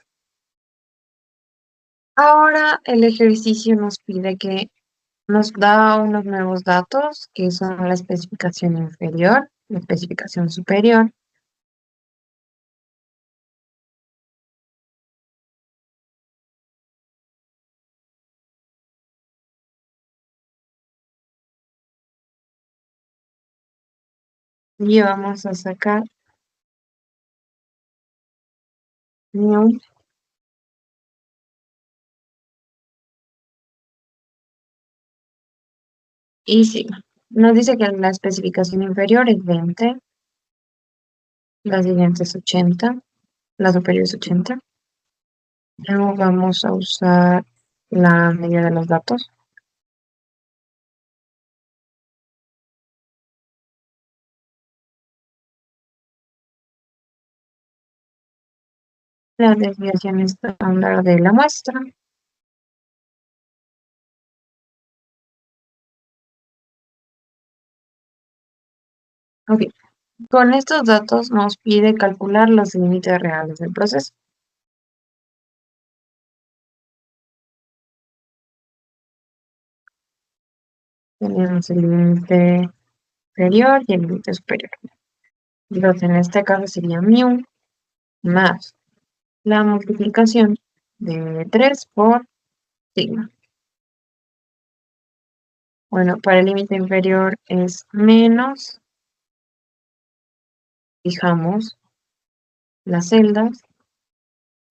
Ahora el ejercicio nos pide que nos da unos nuevos datos que son la especificación inferior, la especificación superior. Y vamos a sacar new. Y sí, nos dice que la especificación inferior es 20, la siguiente es 80, la superior es 80. Luego vamos a usar la media de los datos. La desviación estándar de la muestra. Ok, con estos datos nos pide calcular los límites reales del proceso. Tenemos el límite inferior y el límite superior. Los en este caso sería mu más la multiplicación de 3 por sigma. Bueno, para el límite inferior es menos, fijamos las celdas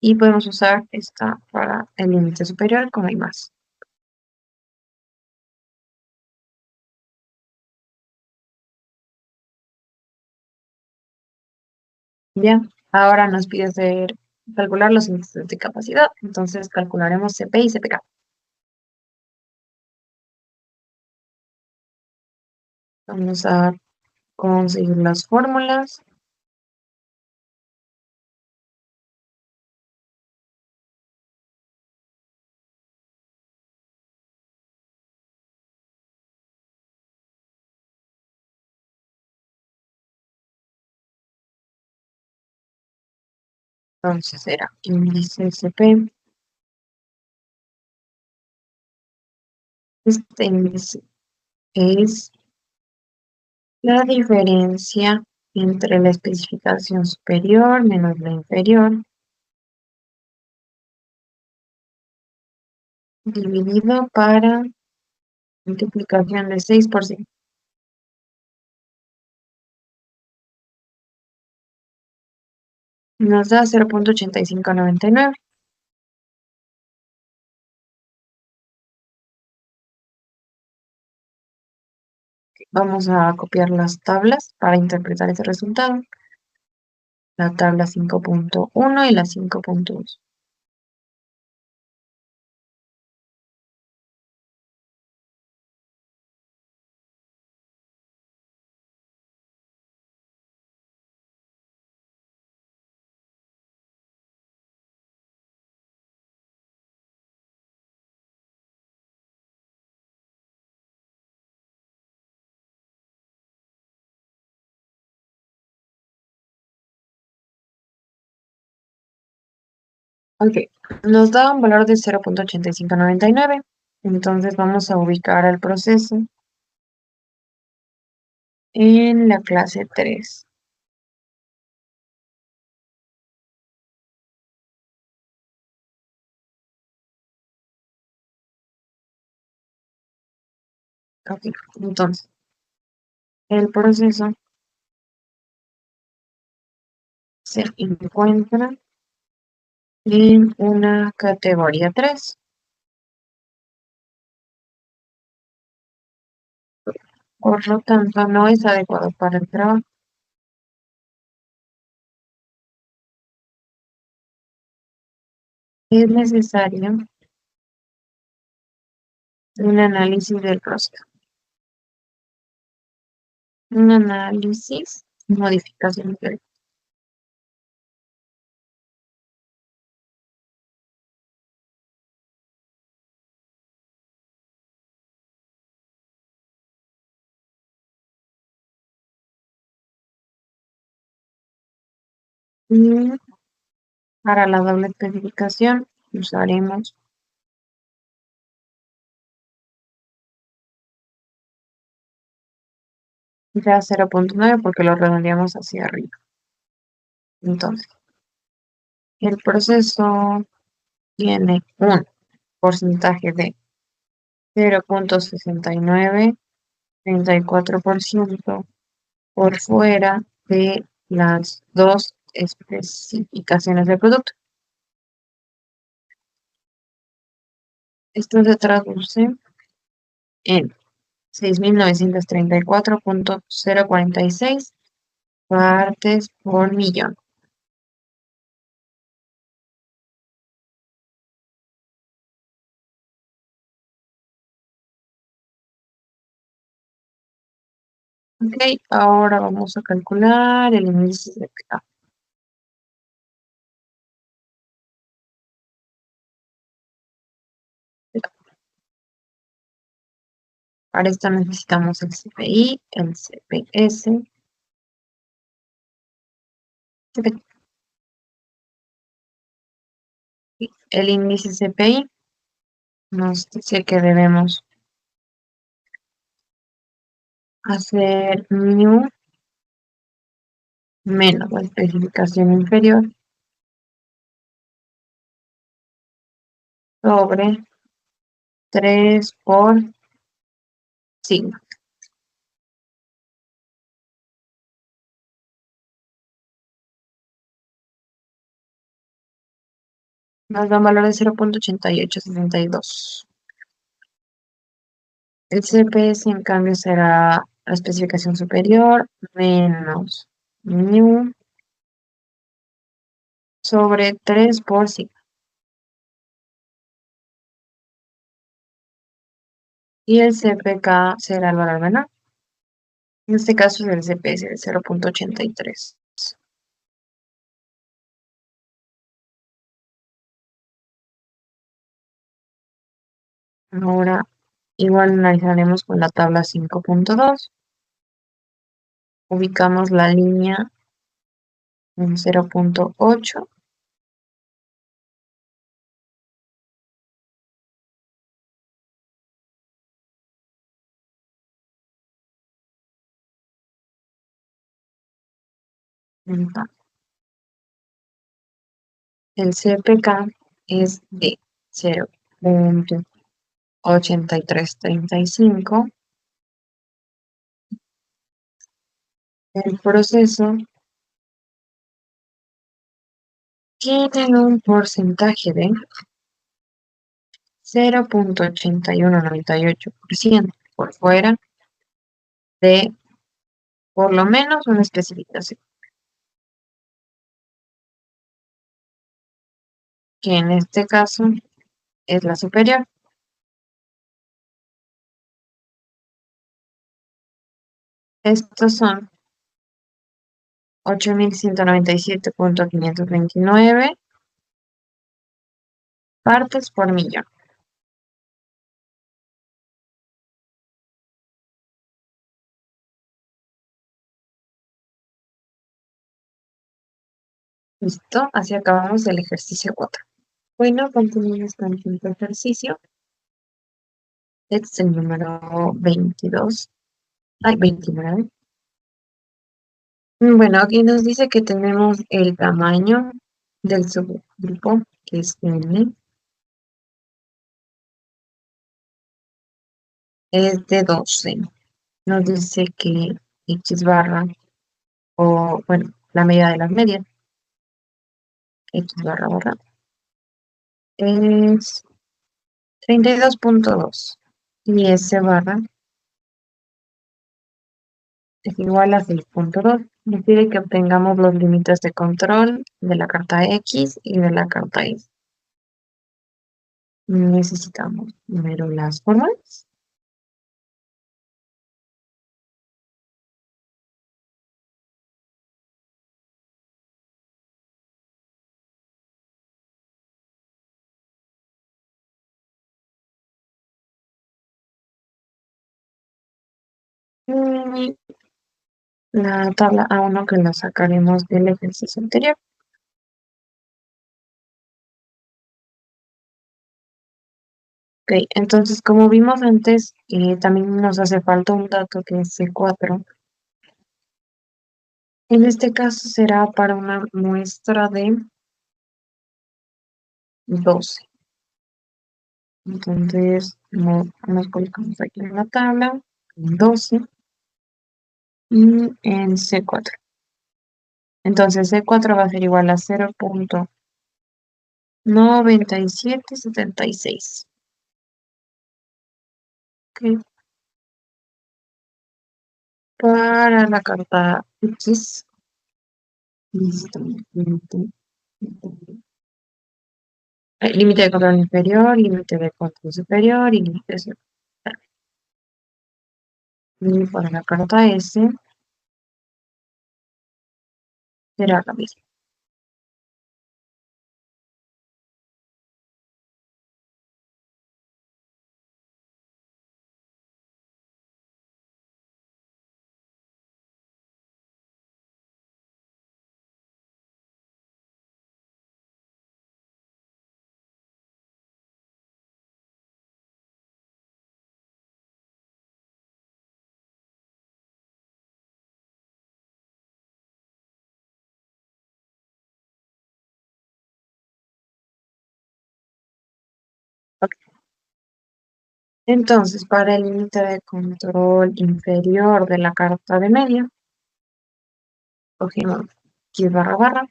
y podemos usar esta para el límite superior como hay más. Ya, ahora nos pide calcular los índices de capacidad. Entonces calcularemos CP y CPK. Vamos a conseguir las fórmulas. Entonces era índice CP. Este índice es la diferencia entre la especificación superior menos la inferior dividido para multiplicación de 6 por 100. Nos da 0,8599. Vamos a copiar las tablas para interpretar ese resultado. La tabla 5,1 y la 5,2. Ok, nos da un valor de 0,8599. Entonces vamos a ubicar el proceso en la clase 3. Ok, entonces el proceso se encuentra en una categoría 3. Por lo tanto, no es adecuado para el trabajo. Es necesario un análisis del proceso. Un análisis, modificación del. Y para la doble especificación usaremos ya 0,9 porque lo redondeamos hacia arriba. Entonces, el proceso tiene un porcentaje de 0,6934% por fuera de las dos especificaciones del producto. Esto se traduce en 6.934,046 partes por millón. Ok, ahora vamos a calcular el índice de PA. Para esto necesitamos el CPI, el CPS, el índice CPI nos dice que debemos hacer mu menos la especificación inferior sobre 3 por 5. Nos da un valor de 0,8862. El CPS, en cambio, será la especificación superior menos mu sobre 3 por sigma. Y el CPK será el valor menor. En este caso es el CPS de 0,83. Ahora igual analizaremos con la tabla 5.2. Ubicamos la línea en 0,8. Entonces, el CPK es de 0,8335. El proceso tiene un porcentaje de 0,8198% por fuera de por lo menos una especificación, que en este caso es la superior. Estos son 8197,529 partes por millón. Listo, así acabamos el ejercicio 4. Bueno, continuamos con el quinto ejercicio. Este es el número 22. Ay, 29. Bueno, aquí nos dice que tenemos el tamaño del subgrupo, que es N, es de 12. Nos dice que X barra, o bueno, la medida de las medias, X barra barra, es 32,2. Y S barra es igual a 6,2. Nos pide que obtengamos los límites de control de la carta X y de la carta Y. Necesitamos primero las formas. Y la tabla A1 que la sacaremos del ejercicio anterior. Ok, entonces como vimos antes, también nos hace falta un dato que es C4. En este caso será para una muestra de 12. Entonces nos colocamos aquí en la tabla, en 12 y en C4. Entonces C4 va a ser igual a 0,9776. Ok, para la carta X, listo. Límite de control inferior, límite de control superior y límite de superior. Y para la carta S será lo mismo. Ok. Entonces, para el límite de control inferior de la carta de medio, cogemos X barra barra.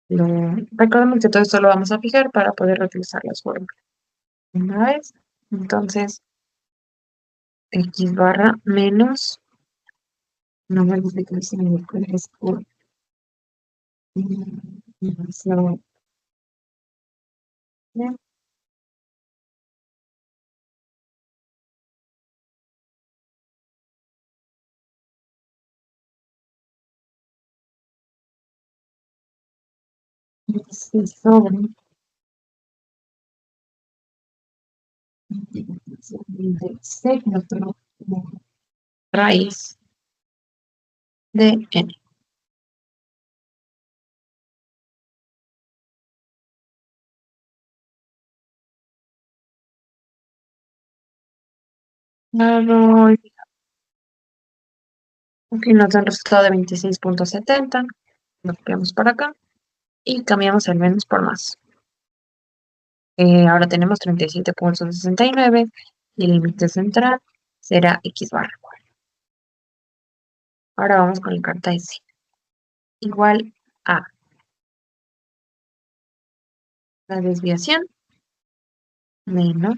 Recordemos que todo esto lo vamos a fijar para poder reutilizar las fórmulas. Una vez, entonces, X barra menos, no me olvidé que se me fue el escudo. División de X sobre división de C, otro raíz de N. Claro, aquí nos da el resultado de 26,70. Lo copiamos para acá y cambiamos el menos por más. Ahora tenemos 37,69 y el límite central será X barra. Ahora vamos con la carta S. Igual a la desviación menos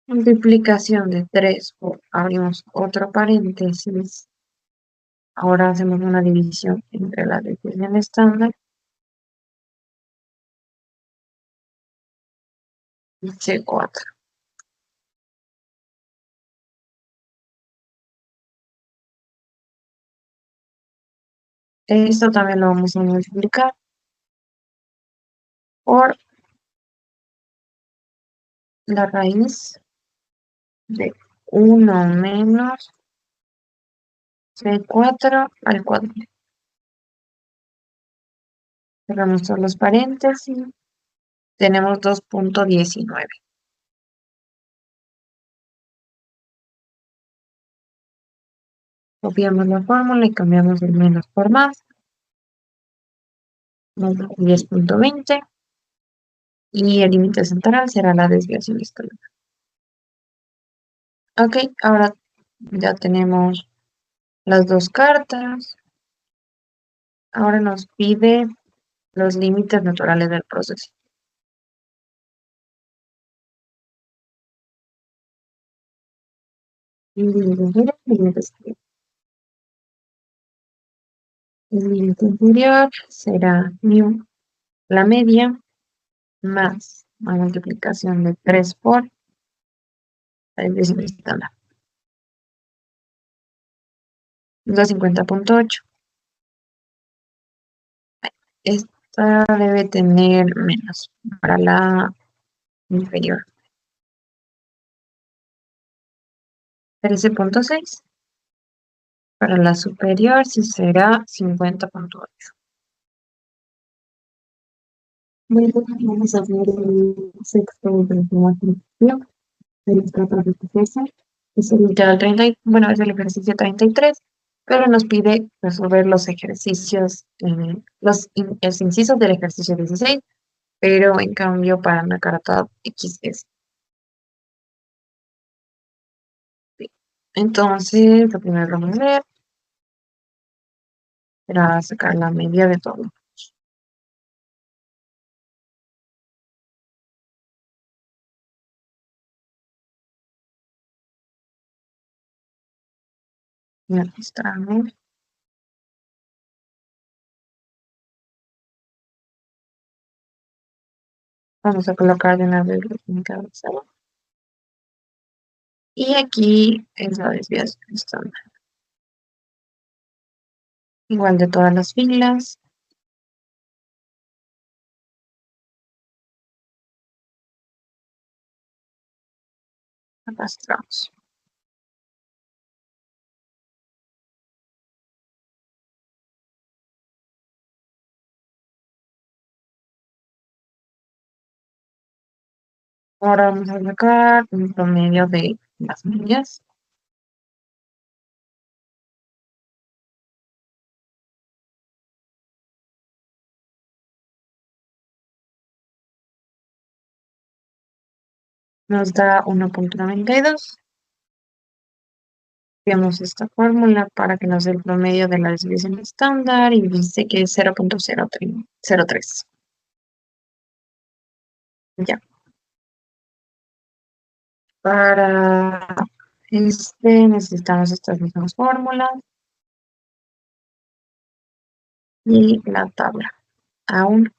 multiplicación de 3 por, abrimos otro paréntesis. Ahora hacemos una división entre la desviación estándar y C4. Esto también lo vamos a multiplicar por la raíz de 1 menos C4 al cuadrado. Cerramos todos los paréntesis. Tenemos 2,19. Copiamos la fórmula y cambiamos el menos por más. Nos da 10,20. Y el límite central será la desviación escalar. Ok, ahora ya tenemos las dos cartas. Ahora nos pide los límites naturales del proceso. El límite inferior será mu, la media, más la multiplicación de 3 por la desviación estándar. Da 50,8. Esta debe tener menos para la inferior. 13,6. Para la superior sí será 50,8. Bueno, vamos a ver el sexto de la aplicación de los capas de pieza. Es el literal 30, bueno, es el ejercicio 33, pero nos pide resolver los ejercicios, los incisos del ejercicio 16, pero en cambio para una carta XS. Entonces, lo primero que vamos a hacer será sacar la media de todo. Y registramos. Vamos a colocar de una vez los encabezado. Y aquí es la desviación estándar. Igual de todas las filas. Arrastramos. Ahora vamos a sacar un promedio de las medias. Nos da 1,92. Copiamos esta fórmula para que nos dé el promedio de la desviación estándar y dice que es 0,03. Ya. Para este necesitamos estas mismas fórmulas. y la tabla A1.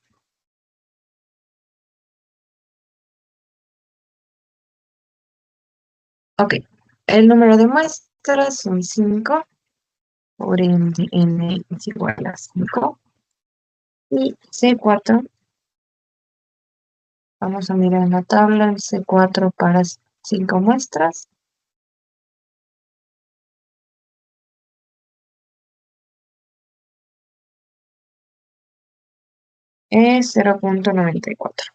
Ok, el número de muestras son 5, por ende n es igual a 5. Y C4, vamos a mirar en la tabla el C4 para 5 muestras. Es 0,94.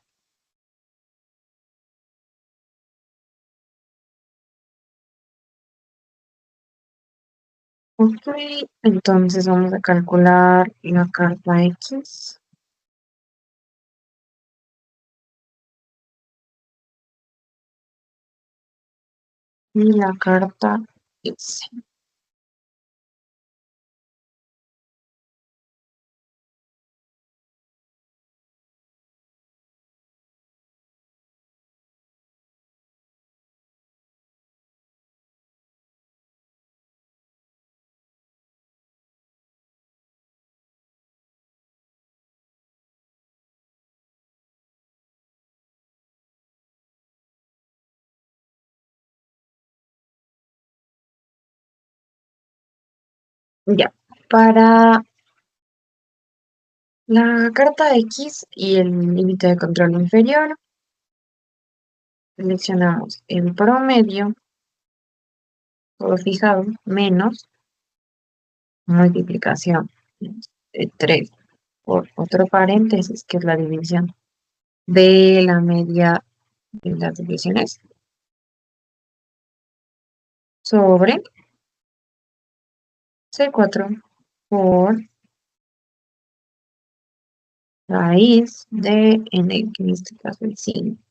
Ok, entonces vamos a calcular la carta X y la carta Y. Ya, para la carta X y el límite de control inferior, seleccionamos el promedio, todo fijado, menos multiplicación de 3 por otro paréntesis, que es la división de la media de las divisiones, sobre C4 por raíz de n, que en este caso es 5.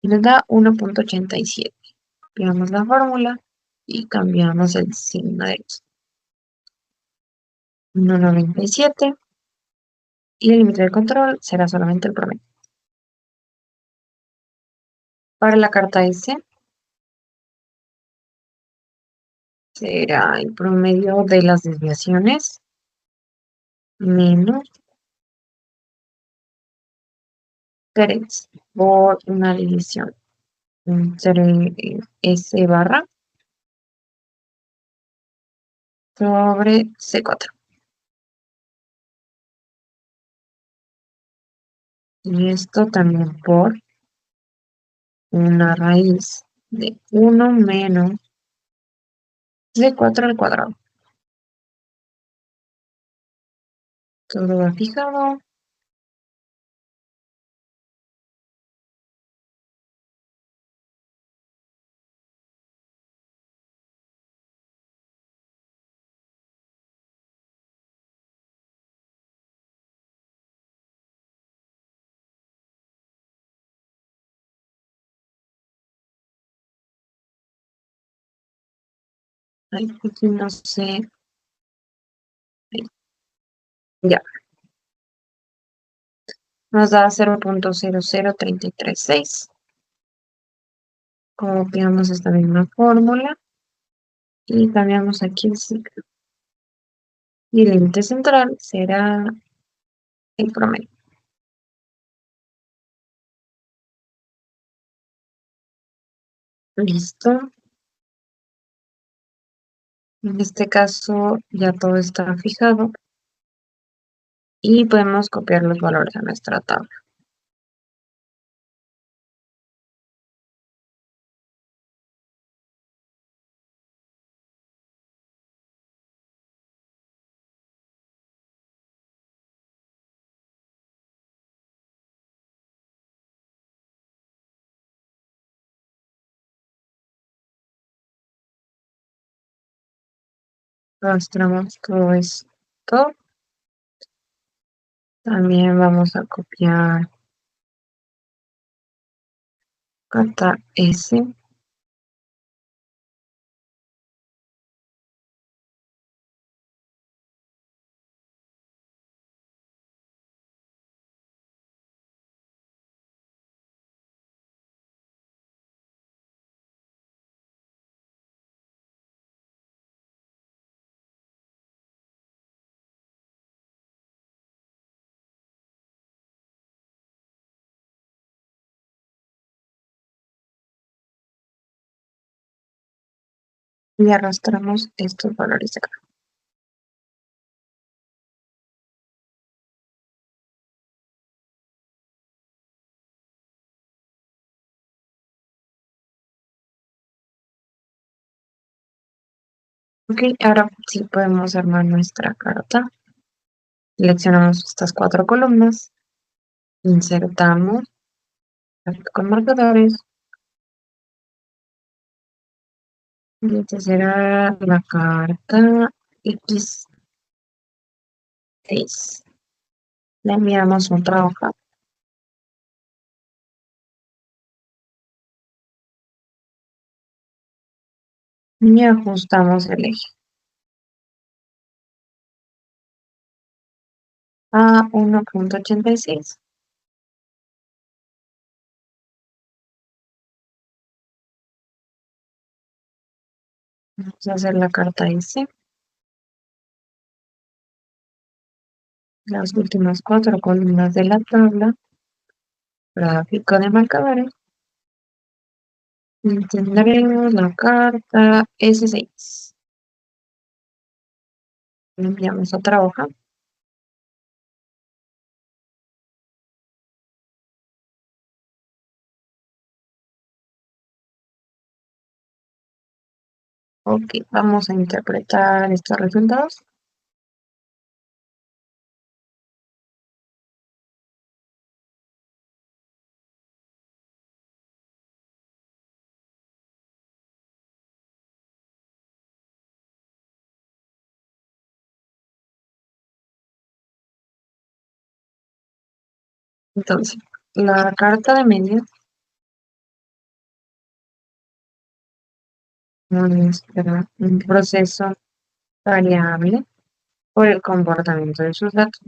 Y nos da 1,87. Copiamos la fórmula y cambiamos el signo de x. 1,97 y el límite de control será solamente el promedio. Para la carta S será el promedio de las desviaciones menos 3 por una división entre S barra sobre C4. Y esto también por una raíz de 1 menos C4 al cuadrado. Todo va fijado. Ay, aquí no sé. Ahí, ya, nos da 0,00336. Copiamos esta misma fórmula y cambiamos aquí el signo. Y el límite central será el promedio. Listo. En este caso ya todo está fijado y podemos copiar los valores a nuestra tabla. Mostramos todo esto. También vamos a copiar carta S. y arrastramos estos valores de acá. Ok, ahora sí podemos armar nuestra carta. Seleccionamos estas cuatro columnas, insertamos con marcadores y esta será la carta X6. Le enviamos otra hoja y ajustamos el eje a 1,86. Vamos a hacer la carta S. Las últimas cuatro columnas de la tabla, gráfico de marcadores, y tendremos la carta S6. Le enviamos otra hoja. Ok, vamos a interpretar estos resultados. Entonces, la carta de medio muestra un proceso variable por el comportamiento de sus datos.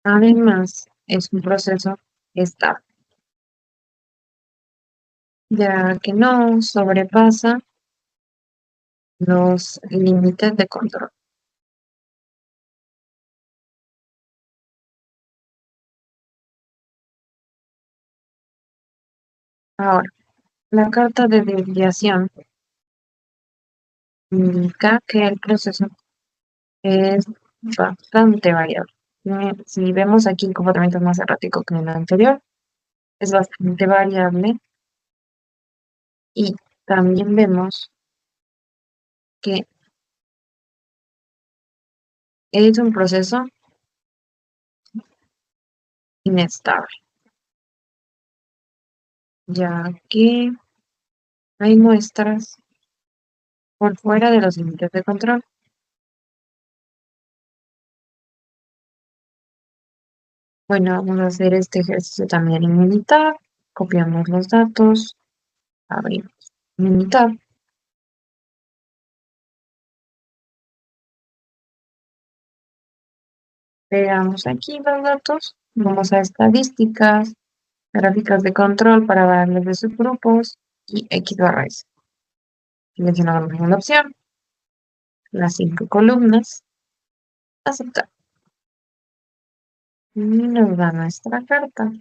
Además, es un proceso estable, ya que no sobrepasa los límites de control. Ahora, la carta de desviación indica que el proceso es bastante variable. Si vemos aquí el comportamiento es más errático que en el anterior, es bastante variable y también vemos que es un proceso inestable, ya que hay muestras por fuera de los límites de control. Bueno, vamos a hacer este ejercicio también en Minitab. Copiamos los datos, abrimos Minitab, pegamos aquí los datos, vamos a estadísticas, gráficas de control para variables de subgrupos y X barra S. Seleccionamos la segunda opción, las cinco columnas, aceptar. Y nos da nuestra carta.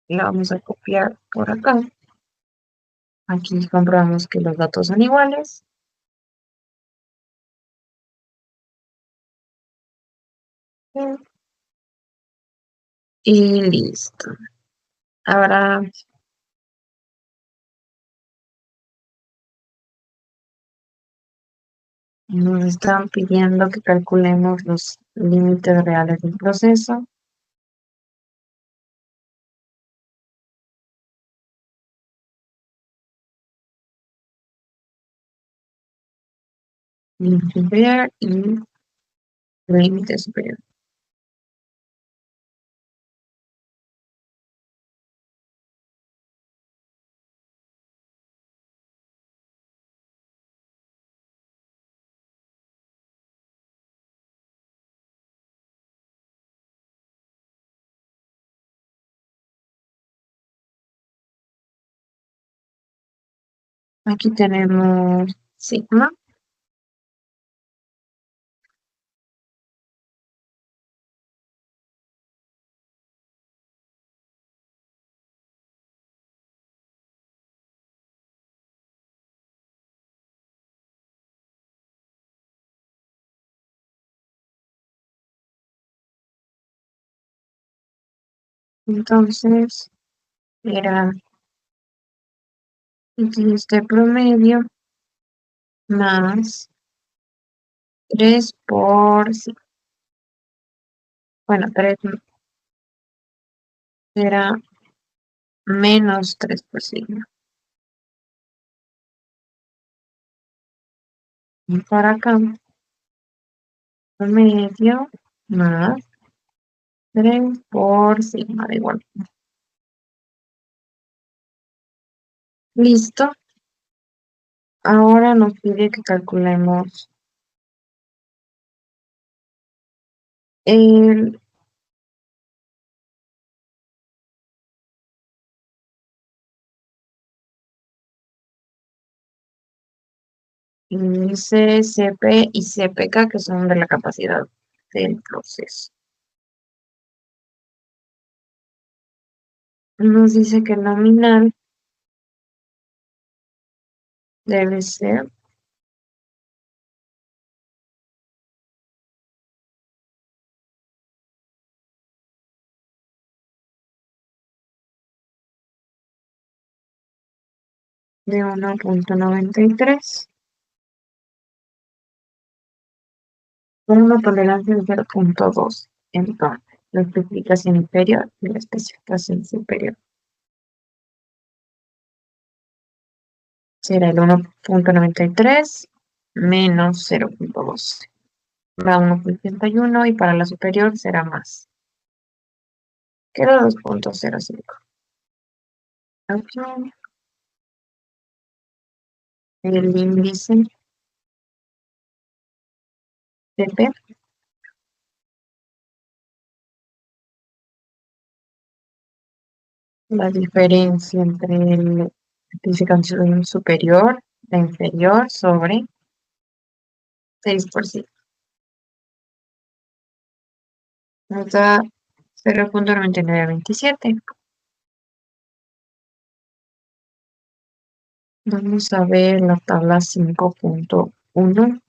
La vamos a copiar por acá. Aquí comprobamos que los datos son iguales. Y listo. Ahora nos están pidiendo que calculemos los límites reales del proceso. Límite inferior y límite superior. Aquí tenemos sigma. Entonces, era x de promedio más 3 por sigma. Bueno, 3 era menos 3 por sigma. Y por acá, promedio más 3 por sigma de igual. Listo. Ahora nos pide que calculemos el índice CP y CPK, que son de la capacidad del proceso. Nos dice que el nominal debe ser de 1,93 con una tolerancia de 0,2. Entonces, la especificación inferior y la especificación superior será el 1,93 menos 0,12. Va a 1,81 y para la superior será más. Queda 2,05. Aquí el índice CP, la diferencia entre la especificación superior, la inferior, sobre 6%. Nos da 0,9927. Vamos a ver la tabla 5,1.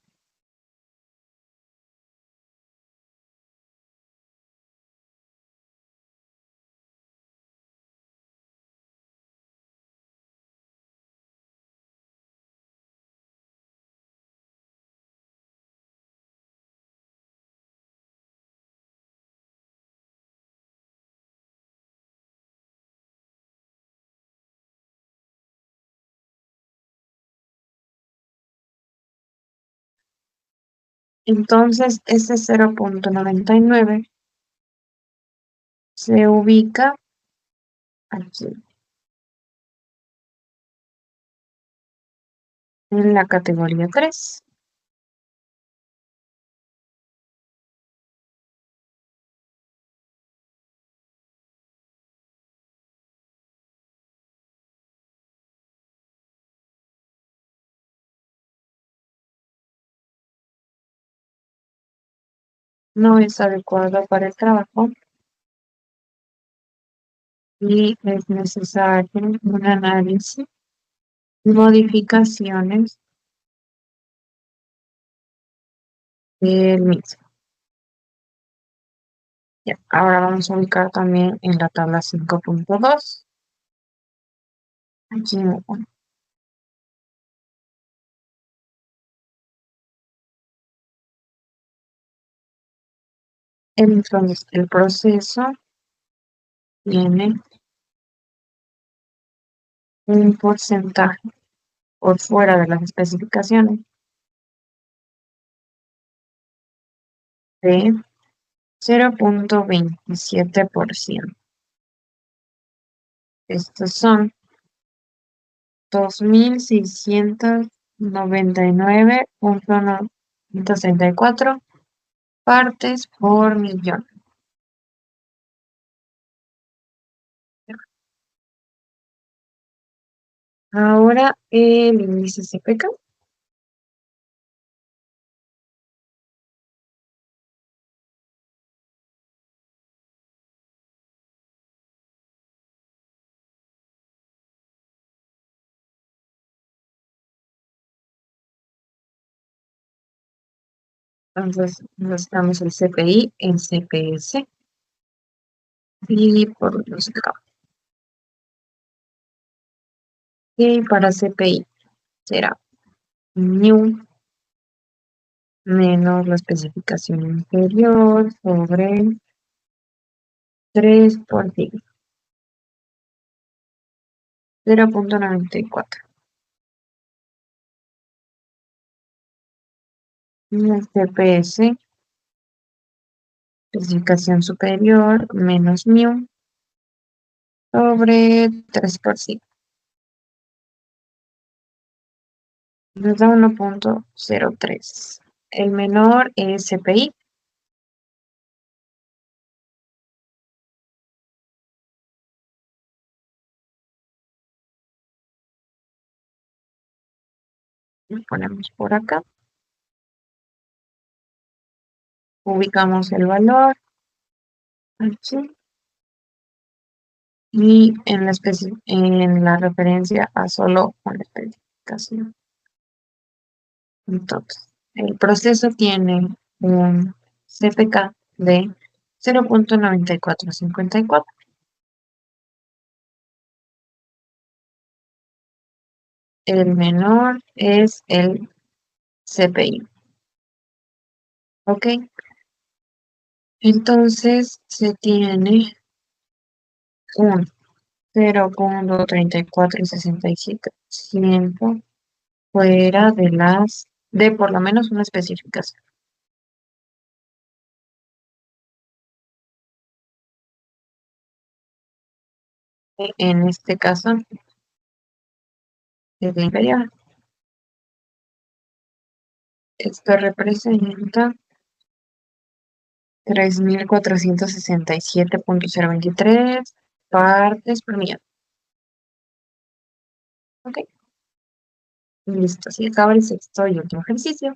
Entonces, ese 0,99 se ubica aquí, en la categoría 3. No es adecuada para el trabajo y es necesario un análisis y modificaciones del mismo. Ya, ahora vamos a ubicar también en la tabla 5,2. Aquí, entonces, el proceso tiene un porcentaje por fuera de las especificaciones de 0,27%. Estos son 2.699,964 partes por millón. Ahora el índice CPK Entonces, necesitamos el CPI en CPS y por los acá. Y para CPI será new menos la especificación inferior sobre 3 por 0.94. Y el CPS, especificación superior, menos mu sobre 3 por 5. Nos da 1.03. El menor es CPI. Lo ponemos por acá. Ubicamos el valor aquí. Y en la referencia a solo una especificación. Entonces, el proceso tiene un CPK de 0.9454. El menor es el CPI. ¿Ok? Entonces se tiene un 0.3467% fuera de por lo menos una especificación. En este caso es la inferior. Esto representa 3467.023 partes por millón. Ok, listo. Así acaba el sexto y último ejercicio.